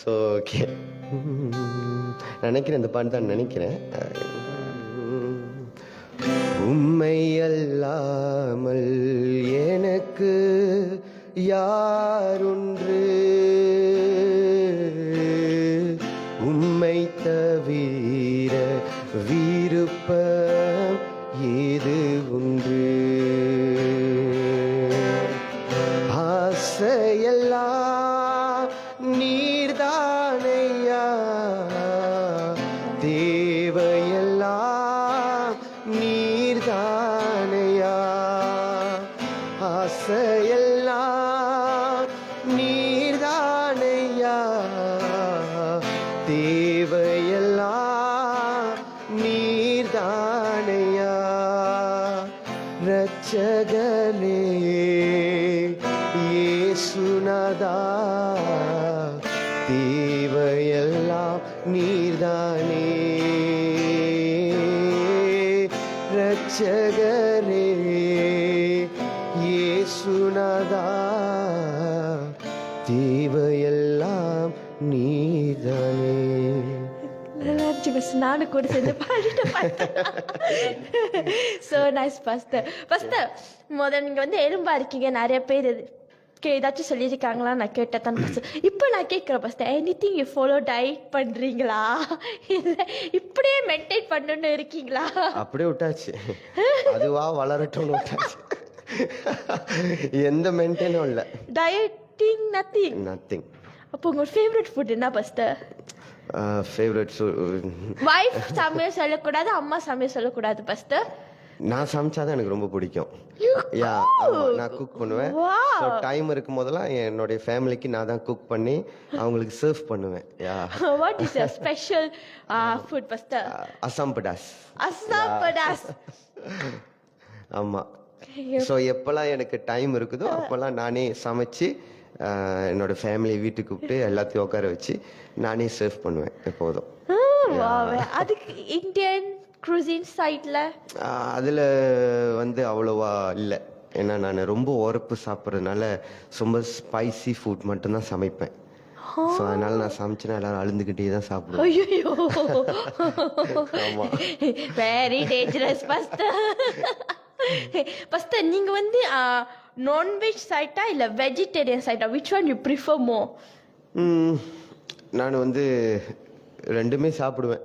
ஸோ ஓகே நினைக்கிறேன் இந்த பாட்டு தான் நினைக்கிறேன். உம்மை அல்லாமல் எனக்கு யாருன்று உம்மை தவிர விருப்பம் ஏது உண்டு ஆசையெல்லாம் நீர்தானையா தேவையெல்லாம் நீர்தானையா ஆசையெல்லாம் நீர்தானையா தேவையெல்லாம் நீர்தானையா ரட்சகனே இயேசுநாதா தேவையெல்லாம் நீர்தானே ரட்சகரே இயேசுநாதா தேவையெல்லாம் நீர்தானே. நானும் கூட சேர்ந்து பாடிட்டேன். So nice pastor. Pastor, முதல்ல நீங்க வந்து எலும்பா இருக்கீங்க, நிறைய பேர் ஏதாச்சும் சொல்லியிருக்காங்களா நான் கேட்டதான் pastor. இப்போ நான் கேட்குறேன் pastor, anything you follow diet பண்றீங்களா இல்லை இப்படியே மெயின்டைன் பண்ணணும்னு இருக்கீங்களா? அப்படியே விட்டாச்சு, அதுவா வளரட்டும்னு விட்டாச்சு. எந்த மெயின்டைனும் இல்லை. Dieting nothing. அப்போ உங்க ஃபேவரட் ஃபுட் என்ன pastor? ஃபேவரட் வைஃப் சமையல் சொல்லக்கூடாது, அம்மா சமையல் சொல்லக்கூடாது pastor. நான் சமைச்சாதான் எனக்கு ரொம்ப பிடிக்கும். யா நான் குக் பண்ணுவேன். ஸோ டைம் இருக்கும் போதெல்லாம் என்னுடைய ஃபேமிலிக்கு நான் தான் குக் பண்ணி அவங்களுக்கு சர்வ் பண்ணுவேன். Yeah what is your special food pastor? Assam படாஸ். ஆமாம். ஸோ எப்போல்லாம் எனக்கு டைம் இருக்குதோ அப்போல்லாம் நானே சமைச்சு என்னோட ஃபேமிலி வீட்டுக்கு கூப்பிட்டு எல்லாத்தையும் உட்கார வச்சு நானே சர்வ் பண்ணுவேன் எப்போதும். அதுக்கு இந்தியன் குரூசின் சைட்ல அதில் வந்து அவ்வளோவா இல்லை. ஏன்னா நான் ரொம்ப உரப்பு சாப்பிட்றதுனால ரொம்ப ஸ்பைசி ஃபுட் மட்டும்தான் சமைப்பேன். ஸோ அதனால நான் சமைச்சேன்னா எல்லாரும் அழுந்துக்கிட்டே தான் சாப்பிடுவேன். ஐயோ, வெரி டேஞ்சரஸ் pastor. pastor, நீங்க வந்து நான்வெஜ் சைட்டா இல்ல vegetarian சைட்டா? which one you prefer more? நான் வந்து ரெண்டுமே சாப்பிடுவேன்.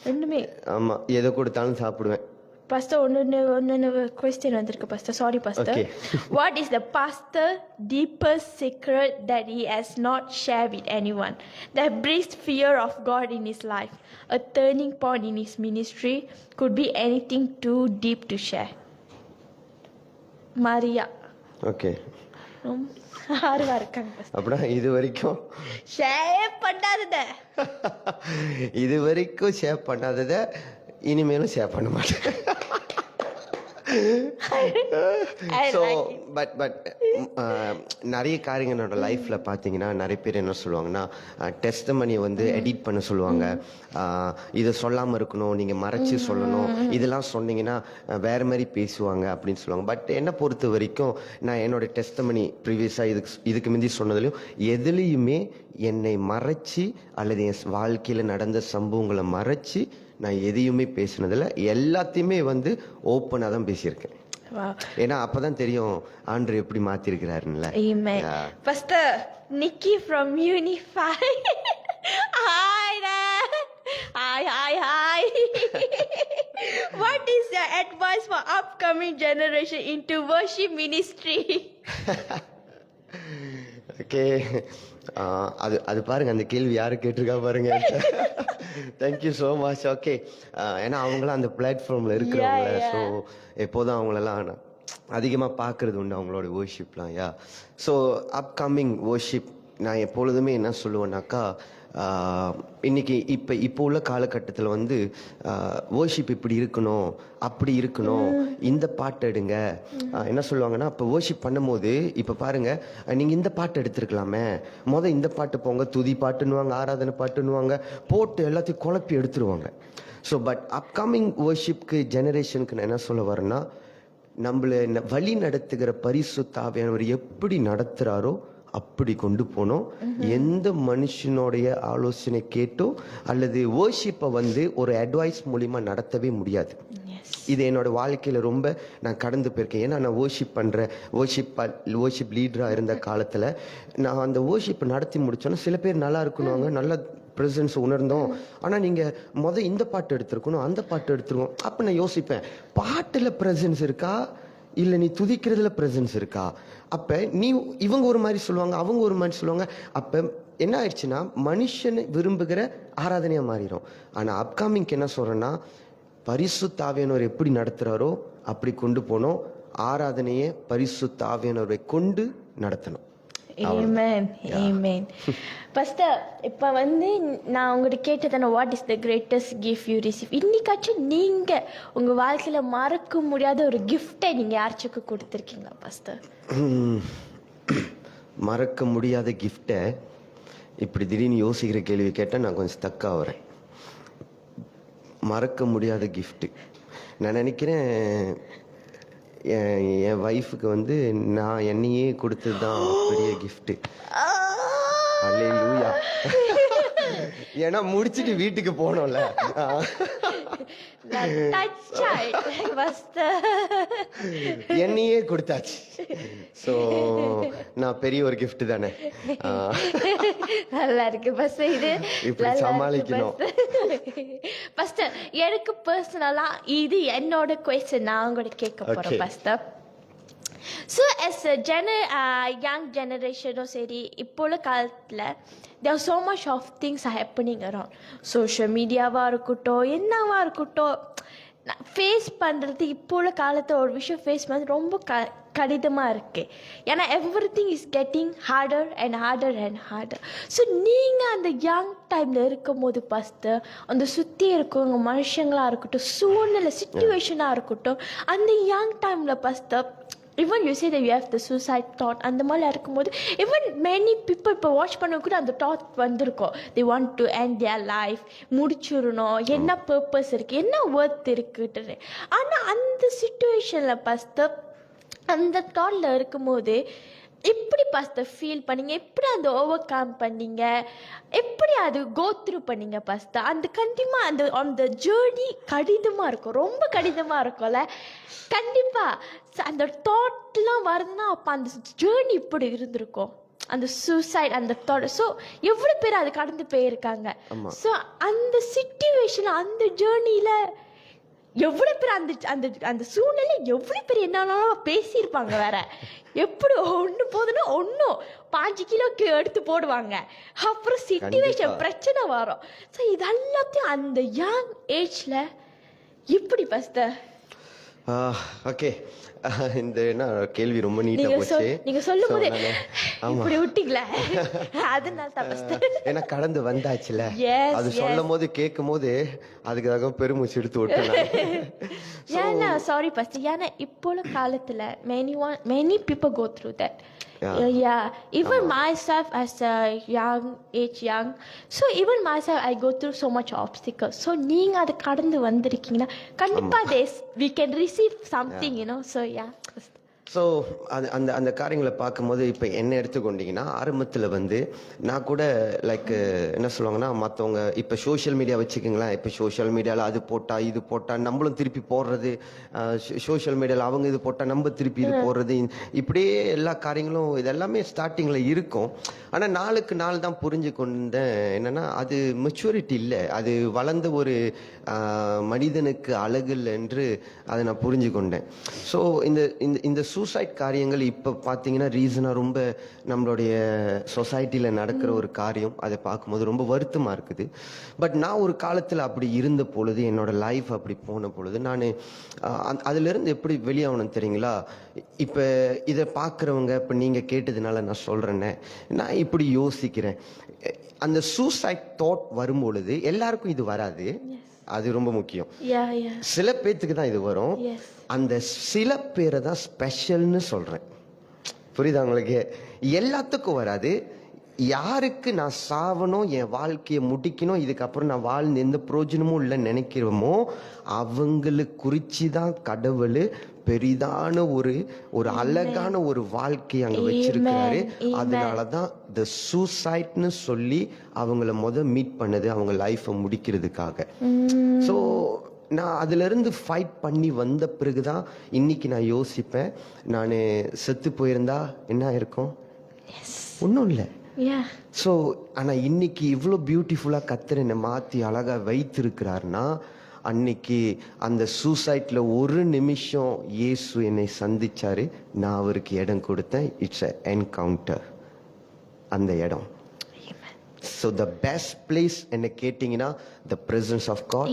ரெண்டுமே? ஆமா, எதை கொடுத்தாலும் சாப்பிடுவேன். pastor, ஒன்னு question வந்திருக்கு pastor. sorry pastor. What is the pastor deepest secret that he has not shared with anyone that brings fear of God in his life? A turning point in his ministry, could be anything too deep to share. Maria. Okay, ஆறுவா இருக்காங்க pastor. அப்படின்னா இது வரைக்கும் share பண்ணாதத இது வரைக்கும் share பண்ணாதத இனிமேலும் share பண்ண மாட்டேன். ஸோ பட் நிறைய காரியங்கள் என்னோட லைஃப்பில் பார்த்தீங்கன்னா நிறைய பேர் என்ன சொல்லுவாங்கன்னா டெஸ்டமனியை வந்து எடிட் பண்ண சொல்லுவாங்க. இதை சொல்லாமல் இருக்கணும், நீங்கள் மறைச்சி சொல்லணும், இதெல்லாம் சொன்னீங்கன்னா வேறு மாதிரி பேசுவாங்க அப்படின்னு சொல்லுவாங்க. பட் என்னை பொறுத்த வரைக்கும் நான் என்னோட டெஸ்டமனி ப்ரீவியஸாக இதுக்கு முந்தி சொன்னதுலையும் எதுலேயுமே என்னை மறைச்சி அல்லது என் வாழ்க்கையில் நடந்த சம்பவங்களை மறைச்சி நான் எதையுமே பேசினதில்லை. எல்லாத்தையுமே வந்து ஓப்பனாக தான் பேசியிருக்கேன். ஏன்னா அப்பதான் தெரியும் ஆண்டவர் எப்படி மாத்திருக்கிறாருன்னு. Amen. Pastor Nikki from Unify. Hi there. Hi. What is your advice for upcoming generation into worship ministry? Okay, அது பாருங்க, அந்த கேள்வி யாரு கேட்டிருக்கா பாருங்க. Thank you so much. ஓகே, ஏன்னா அவங்களாம் அந்த பிளாட்ஃபார்மில் இருக்கிறவங்கள, ஸோ எப்போதும் அவங்களெல்லாம் அதிகமாக பார்க்கறது உண்டு அவங்களோட வர்ஷிப்லாம். யா, ஸோ அப்கமிங் வர்ஷிப் நான் எப்பொழுதுமே என்ன சொல்லுவேன்னாக்கா, இன்னைக்கு இப்போ உள்ள காலகட்டத்தில் வந்து வர்ஷிப் இப்படி இருக்கணும், அப்படி இருக்கணும், இந்த பாட்டு எடுங்க. என்ன சொல்லுவாங்கன்னா, இப்போ வர்ஷிப் பண்ணும்போது இப்போ பாருங்க, நீங்கள் இந்த பாட்டு எடுத்துருக்கலாமே, இந்த பாட்டு போங்க, துதி பாட்டுன்னுவாங்க, ஆராதனை பாட்டுன்னுவாங்க, போட்டு எல்லாத்தையும் குழப்பி எடுத்துருவாங்க. ஸோ பட் அப்கமிங் வர்ஷிப்க்கு ஜெனரேஷனுக்கு நான் என்ன சொல்ல வரேன்னா, நம்மளை வழி நடத்துகிற பரிசுத்த ஆவியானவர் எப்படி நடத்துகிறாரோ அப்படி கொண்டு போனோம். எந்த மனுஷனுடைய ஆலோசனை கேட்டோ அல்லது வர்ஷிப்பை வந்து ஒரு அட்வைஸ் மூலிமா நடத்தவே முடியாது. இது என்னோட வாழ்க்கையில் ரொம்ப நான் கடந்து போயிருக்கேன். ஏன்னா நான் வர்ஷிப் லீடராக இருந்த காலத்தில் நான் அந்த வர்ஷிப்பை நடத்தி முடித்தோன்னா சில பேர் நல்லா இருக்கணுவாங்க, நல்ல ப்ரெசன்ஸ் உணர்ந்தோம், ஆனால் நீங்கள் இந்த பாட்டு எடுத்துருக்கணும், அந்த பாட்டு எடுத்துருக்கோம். அப்போ நான் யோசிப்பேன், பாட்டில் ப்ரெசன்ஸ் இருக்கா இல்லை நீ துதிக்கிறதுல ப்ரெசன்ஸ் இருக்கா? அப்போ இவங்க ஒரு மாதிரி சொல்லுவாங்க, அவங்க ஒரு மாதிரி சொல்லுவாங்க. அப்போ என்ன ஆயிடுச்சுன்னா, மனுஷன் விரும்புகிற ஆராதனையாக மாறிடும். ஆனால் அப்கமிங்க்கு என்ன சொல்கிறேன்னா, பரிசுத்த ஆவியானவர் எப்படி நடத்துகிறாரோ அப்படி கொண்டு போனோம். ஆராதனையை பரிசுத்த ஆவியானவரை கொண்டு நடத்தணும். Amen. Amen. Pastor, இப்போ வந்து நான் உங்கள்கிட்ட கேட்டதான what is the greatest gift you receive? இன்னைக்காச்சும் நீங்கள் உங்கள் வாழ்க்கையில் மறக்க முடியாத ஒரு கிஃப்டை நீங்கள் யாருச்சுக்கு கொடுத்துருக்கீங்களா பாஸ்டர்? மறக்க முடியாத கிஃப்டை இப்படி திடீர்னு யோசிக்கிற கேள்வி கேட்டால் நான் கொஞ்சம் ஸ்டக் ஆகிறேன். மறக்க முடியாத கிஃப்ட்டு நான் நினைக்கிறேன் என் வைஃபுக்கு வந்து நான் என்னையே கொடுத்தது தான் பெரிய கிஃப்ட்டு. அல்லேலூயா. ஏன்னா முடிச்சுட்டு வீட்டுக்கு போனோம்ல, என்னையே கொடுத்தாச்சு. ஸோ நான் பெரிய ஒரு கிஃப்ட் தானே. நல்லா இருக்கு பஸ், இது இப்படி சமாளிக்கணும். பஸ்டர், எனக்கு பர்சனலா இது என்னோட கொஸ்டின் நான் உங்கள்கிட்ட கேட்க போறேன் pastor. So as a young generation சரி, இப்போ உள்ள காலத்தில் there are so much of things are happening around. Social மீடியாவாக இருக்கட்டும், என்னவா இருக்கட்டும், ஃபேஸ் பண்ணுறது இப்போ உள்ள காலத்தில் ஒரு விஷயம் ஃபேஸ் பண்ணுறது ரொம்ப கடினமாக இருக்குது. ஏன்னா everything is getting harder and harder and harder. So நீங்கள் அந்த யங் டைமில் இருக்கும் போது பாஸ்டர், அந்த சுற்றி இருக்கவங்க மனுஷங்களாக இருக்கட்டும், சூழ்நிலை சிச்சுவேஷனாக இருக்கட்டும், அந்த யங் டைமில் pastor, even you say that you have the suicide thought, அந்த மாதிரி இருக்கும்போது even many people இப்போ வாட்ச் பண்ண கூட அந்த தாட் வந்திருக்கும், they want to end their life, முடிச்சிடணும், என்ன பர்பஸ் இருக்குது, என்ன ஒர்த் இருக்குன்னு. ஆனால் அந்த சிச்சுவேஷனில் பாஸ்டர், அந்த தாட்டில் இருக்கும்போது எப்படி பாஸ்டர் ஃபீல் பண்ணீங்க? எப்படி அந்த ஓவர் கம் பண்ணீங்க? எப்படி அது கோ த்ரூ பண்ணீங்க பாஸ்டர்? அந்த கண்டிப்பாக அந்த ஜேர்னி கடினமாக இருக்கும், ரொம்ப கடினமாக இருக்கும்ல கண்டிப்பாக. அந்த தாட்லாம் வருதுன்னா அப்போ அந்த ஜேர்னி இப்படி இருந்திருக்கும், அந்த சூசைட், அந்த தாட். ஸோ எவ்வளோ பேர் அது கடந்து போயிருக்காங்க. ஸோ அந்த சிச்சுவேஷன், அந்த ஜேர்னியில் எவ்வளோ பேர் அந்த அந்த அந்த சூழ்நிலை எவ்வளோ பேர் என்னன்னாலும் பேசியிருப்பாங்க. வேற எப்படி ஒன்று போதுன்னா ஒன்றும் 5 கிலோ எடுத்து போடுவாங்க, அப்புறம் சிச்சுவேஷன் பிரச்சனை வரும். ஸோ இது எல்லாத்தையும் அந்த யங் ஏஜ்ல எப்படி பாஸ்டர்? ஓகே, இந்த என்ன கேள்வி ரொம்ப நீட்டா போச்சு. நீங்க சொல்லும்போது இப்படி விட்டீங்களா? அதனால தான் பாஸ்டர், ஏன்னா கடந்து வந்தாச்சுல, அது சொல்லும்போது கேட்கும்போது அதுக்காக பெருமூச்சு எடுத்து விட்டேன். ஏன்னா சாரி பாஸ்டர், ஏன்னா இப்போ உள்ள காலத்துல many people go through that. Yeah, even myself as a young, so even myself I go through so much obstacles. So நீங்க அதை கடந்து வந்திருக்கீங்கன்னா கண்டிப்பா we can receive something, you know. So yeah. So அந்த காரியங்களை பார்க்கும்போது இப்போ என்ன எடுத்துக்கொண்டீங்கன்னா, ஆரம்பத்தில் வந்து நான் கூட லைக் என்ன சொல்லுவாங்கன்னா, மற்றவங்க இப்போ சோஷியல் மீடியா வச்சுக்கோங்களேன், இப்போ சோஷியல் மீடியாவில் அது போட்டால் இது போட்டால் நம்மளும் திருப்பி போடுறது, சோஷியல் மீடியாவில் அவங்க இது போட்டால் நம்ம திருப்பி இது போடுறது, இப்படியே எல்லா காரியங்களும் இதெல்லாமே ஸ்டார்டிங்கில் இருக்கும். ஆனால் நாளுக்கு நாள் தான் புரிஞ்சு கொண்டேன் என்னென்னா, அது மெச்சூரிட்டி இல்லை, அது வளர்ந்த ஒரு மனிதனுக்கு அழகு இல்லை என்று அதை நான் புரிஞ்சு கொண்டேன். ஸோ இந்த சூசைட் காரியங்கள் இப்போ பார்த்தீங்கன்னா ரீசனாக ரொம்ப நம்மளுடைய சொசைட்டியில் நடக்கிற ஒரு காரியம். அதை பார்க்கும்போது ரொம்ப வருத்தமாக இருக்குது. பட் நான் ஒரு காலத்தில் அப்படி இருந்த பொழுது, என்னோட லைஃப் அப்படி போன பொழுது, நான் அதிலிருந்து எப்படி வெளியாகணும் தெரியுங்களா? இப்போ இதை பார்க்குறவங்க, இப்போ நீங்கள் கேட்டதுனால நான் சொல்கிறேன்னே, நான் இப்படி யோசிக்கிறேன். அந்த சூசைட் தாட் வரும்பொழுது எல்லாருக்கும் இது வராது. அது ரொம்ப முக்கியம். சில பேத்துக்கு தான் இது வரும். அந்த சில பேரை தான் ஸ்பெஷல்னு சொல்றேன். புரியுதா உங்களுக்கு? எல்லாத்துக்கும் வராது. யாருக்கு நான் சாவணும், என் வாழ்க்கையை முடிக்கணும், இதுக்கப்புறம் நான் வாழ்ந்து எந்த பிரயோஜனமும் இல்லைன்னு நினைக்கிறோமோ அவங்களுக்கு குறிச்சு தான் கடவுள் பெரிதான ஒரு அழகான ஒரு வாழ்க்கையை அங்க வச்சிருக்கிறாரு. அதனாலதான் த சூசைட்னு சொல்லி அவங்கள மீட் பண்ணது, அவங்க லைஃபை முடிக்கிறதுக்காக. ஸோ நான் அதுல இருந்து ஃபைட் பண்ணி வந்த பிறகுதான் இன்னைக்கு நான் யோசிப்பேன், நான் செத்து போயிருந்தா என்ன இருக்கும்? ஒன்றும் இல்லை. ஸோ ஆனால் இன்னைக்கு இவ்வளோ பியூட்டிஃபுல்லாக கர்த்தர் என்னை மாற்றி அழகாக வைத்திருக்கிறாருன்னா, அன்னைக்கு அந்த சூசைட்ல ஒரு நிமிஷம் இயேசு என்னை சந்திச்சாரு, நான் அவருக்கு இடம் கொடுத்தேன். இட்ஸ் அ என்கவுண்டர் அந்த இடம். ஸோ த பெஸ்ட் பிளேஸ் என்ன கேட்டிங்கன்னா the presence of God.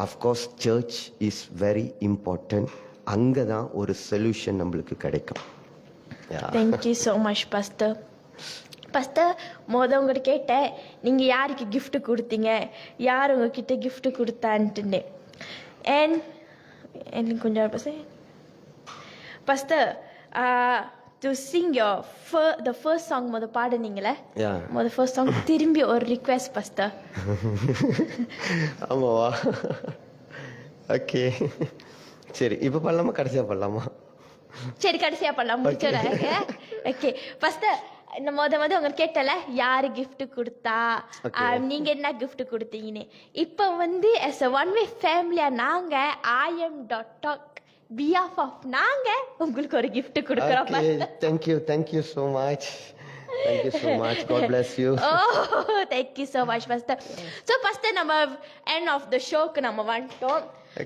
Of course church is very important. அங்கே தான் ஒரு சொல்யூஷன் நம்மளுக்கு கிடைக்கும். Thank you so much pastor. Pastor, உங்கள்கிட்ட கேட்டேன், நீங்கள் யாருக்கு கிஃப்ட் கொடுத்தீங்க, யார் உங்ககிட்ட கிஃப்ட் கொடுத்தான்ட்டு. எனக்கு கொஞ்சம் pastor, to sing the first song பாடுனீங்களே, ஃபர்ஸ்ட் சாங் திரும்பி ஒரு ரிக்வெஸ்ட் பாஸ்டர். ஆமாவா? ஓகே, சரி. இப்போ பண்ணலாமா கடைசியா பண்ணலாமா? சரி, கடைசியா பண்ணலாம், முடிச்சிடுறாங்க. ஓகே பாஸ்டர், உங்க கேட்டல யாரு கிஃப்ட் கொடுத்தா, நீங்க என்ன கிஃப்ட் கொடுத்தீங்கன்னு. இப்ப as a one way ஃபேமிலியா நாங்க IM.talk behalf of நாங்க உங்களுக்கு ஒரு gift கொடுக்கிறோம். Thank you so much. Thank you so much. God bless you. Oh, thank you so much, Pastor. So, Pastor, நம்ம end of the show க்கு நம்ம வந்துட்டோம்.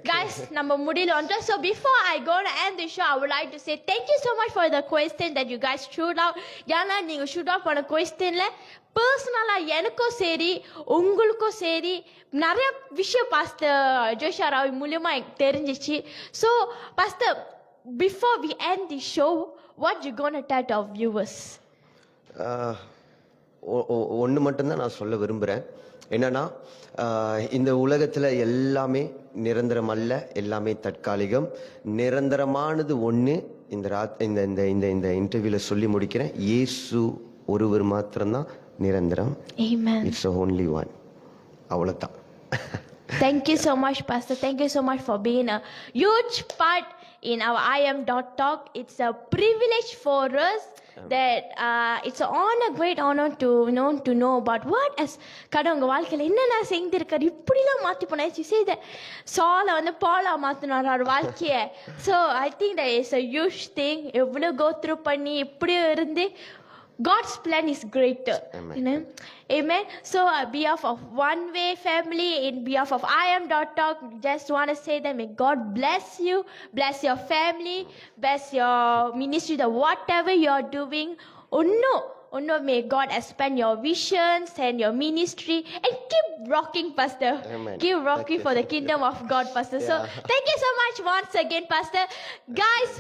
Guys, நம்ம முடியல வந்துட்டோம். So, before I go to end the show, I would like to say thank you so much for the question that you guys shoot out. ஏன்னா நீங்க shoot out பண்ண questionல பர்சனலா எனக்கும் சரி உங்களுக்கும் சரி நிறைய விஷயம் பாஸ்டர் ஜோஷா ராவ் மூலமா எனக்கு தெரிஞ்சிச்சு. So, Pastor, before we end the show, what you gonna tell our viewers? ஒன்று மட்டும்தான் நான் சொல்ல விரும்புகிறேன். என்னன்னா, இந்த உலகத்தில் எல்லாமே நிரந்தரம் அல்ல, எல்லாமே தற்காலிகம். நிரந்தரமானது ஒன்று. இந்த இன்டர்வியூவில் சொல்லி முடிக்கிறேன், இயேசு ஒருவர் மாத்திரம்தான் நிரந்தரம். It's only one. அவ்வளோதான். Thank you so much, Pastor. Thank you so much for being a huge part in our IM.talk. It's a privilege for us that it's an honor, great honor to know about what as கடவுங்க வாழ்க்கையில என்னென்ன செஞ்சிருக்காரு, இப்படிலாம் மாற்றி போனேன். You say that சாலை பாலா மாற்றினார் வாழ்க்கைய. So I think that is a huge thing. எவ்வளோ go through பண்ணி இப்படியும் இருந்து God's plan is greater. Amen. Amen. So, on behalf of One Way family, in behalf of IM.talk, just want to say that may God bless you, bless your family, bless your ministry, that whatever you're doing, may God expand your visions and your ministry, and keep rocking, Pastor. Amen. Keep rocking for the kingdom of God, Pastor. So, thank you so much once again, Pastor. Guys,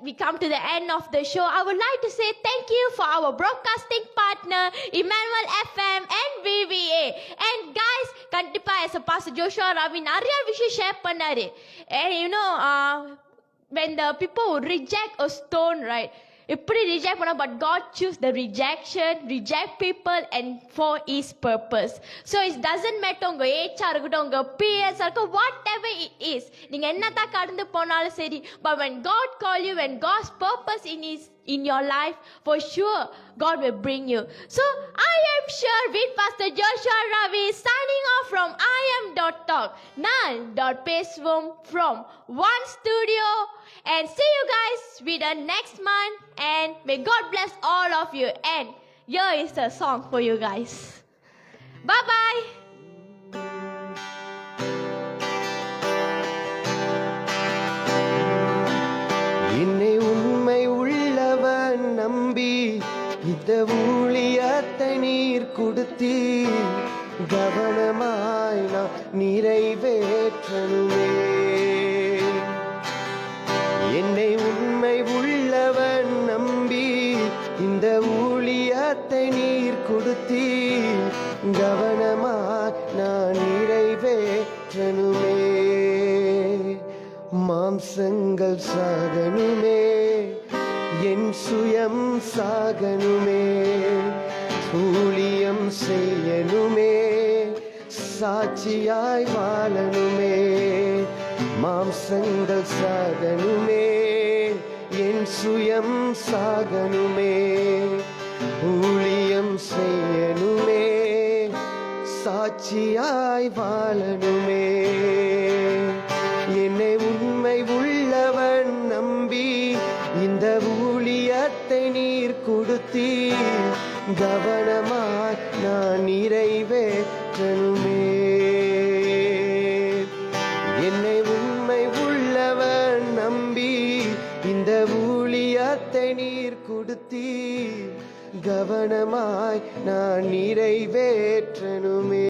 we come to the end of the show. I would like to say thank you for our broadcasting partner Emmanuel FM and VVA. And guys, kandipa as a Pastor Joshua Ravi nariya vishayam share pannaru. And when the people would reject a stone, right, இப்படி reject பண்ண, but God choose the rejection, reject people and for his purpose. So it doesn't matter உங்கள் ஏஜாக இருக்கட்டும், உங்கள் பிஎஸ்ஸாக இருக்கட்டும், what ever it is, நீங்கள் என்னத்தான் கடந்து போனாலும் சரி, but when God call you, when God's purpose in your life, for sure God will bring you. So I am sure with Pastor Joshua Ravi signing off from IM.talk, Nan.peswum from One Studio, and see you guys with the next month, and may God bless all of you. And here is a song for you guys. Bye bye. இந்த ஊழியத்தை நீர் கொடுத்தீர் கவனமாய் நான் நிறைவேற்றணுமே. என்னை உண்மை உள்ளவன் நம்பி இந்த ஊழியத்தை நீர் கொடுத்தீர் கவனமாய் நான் நிறைவேற்றணுமே. மாம்சங்கள் சாகனுமே, என் சுயம் சாகனுமே, ஊழியம் செய்யணுமே, சாட்சியாய் வாழணுமே. மாம்சங்கள் சாகனுமே, என் சுயம் சாகனுமே, ஊழியம் செய்யணுமே, சாட்சியாய் வாழணுமே. என்னை உண்மை உள்ளவன் நம்பி இந்த ஊழியத்தை நீர் கொடுத்தீர் கவனமாய் நான் நிறைவேற்றணுமே. என்னை உண்மை உள்ளவன் நம்பி இந்த ஊழியத்தை நீர் கொடுத்தீர் கவனமாய் நான் நிறைவேற்றணுமே.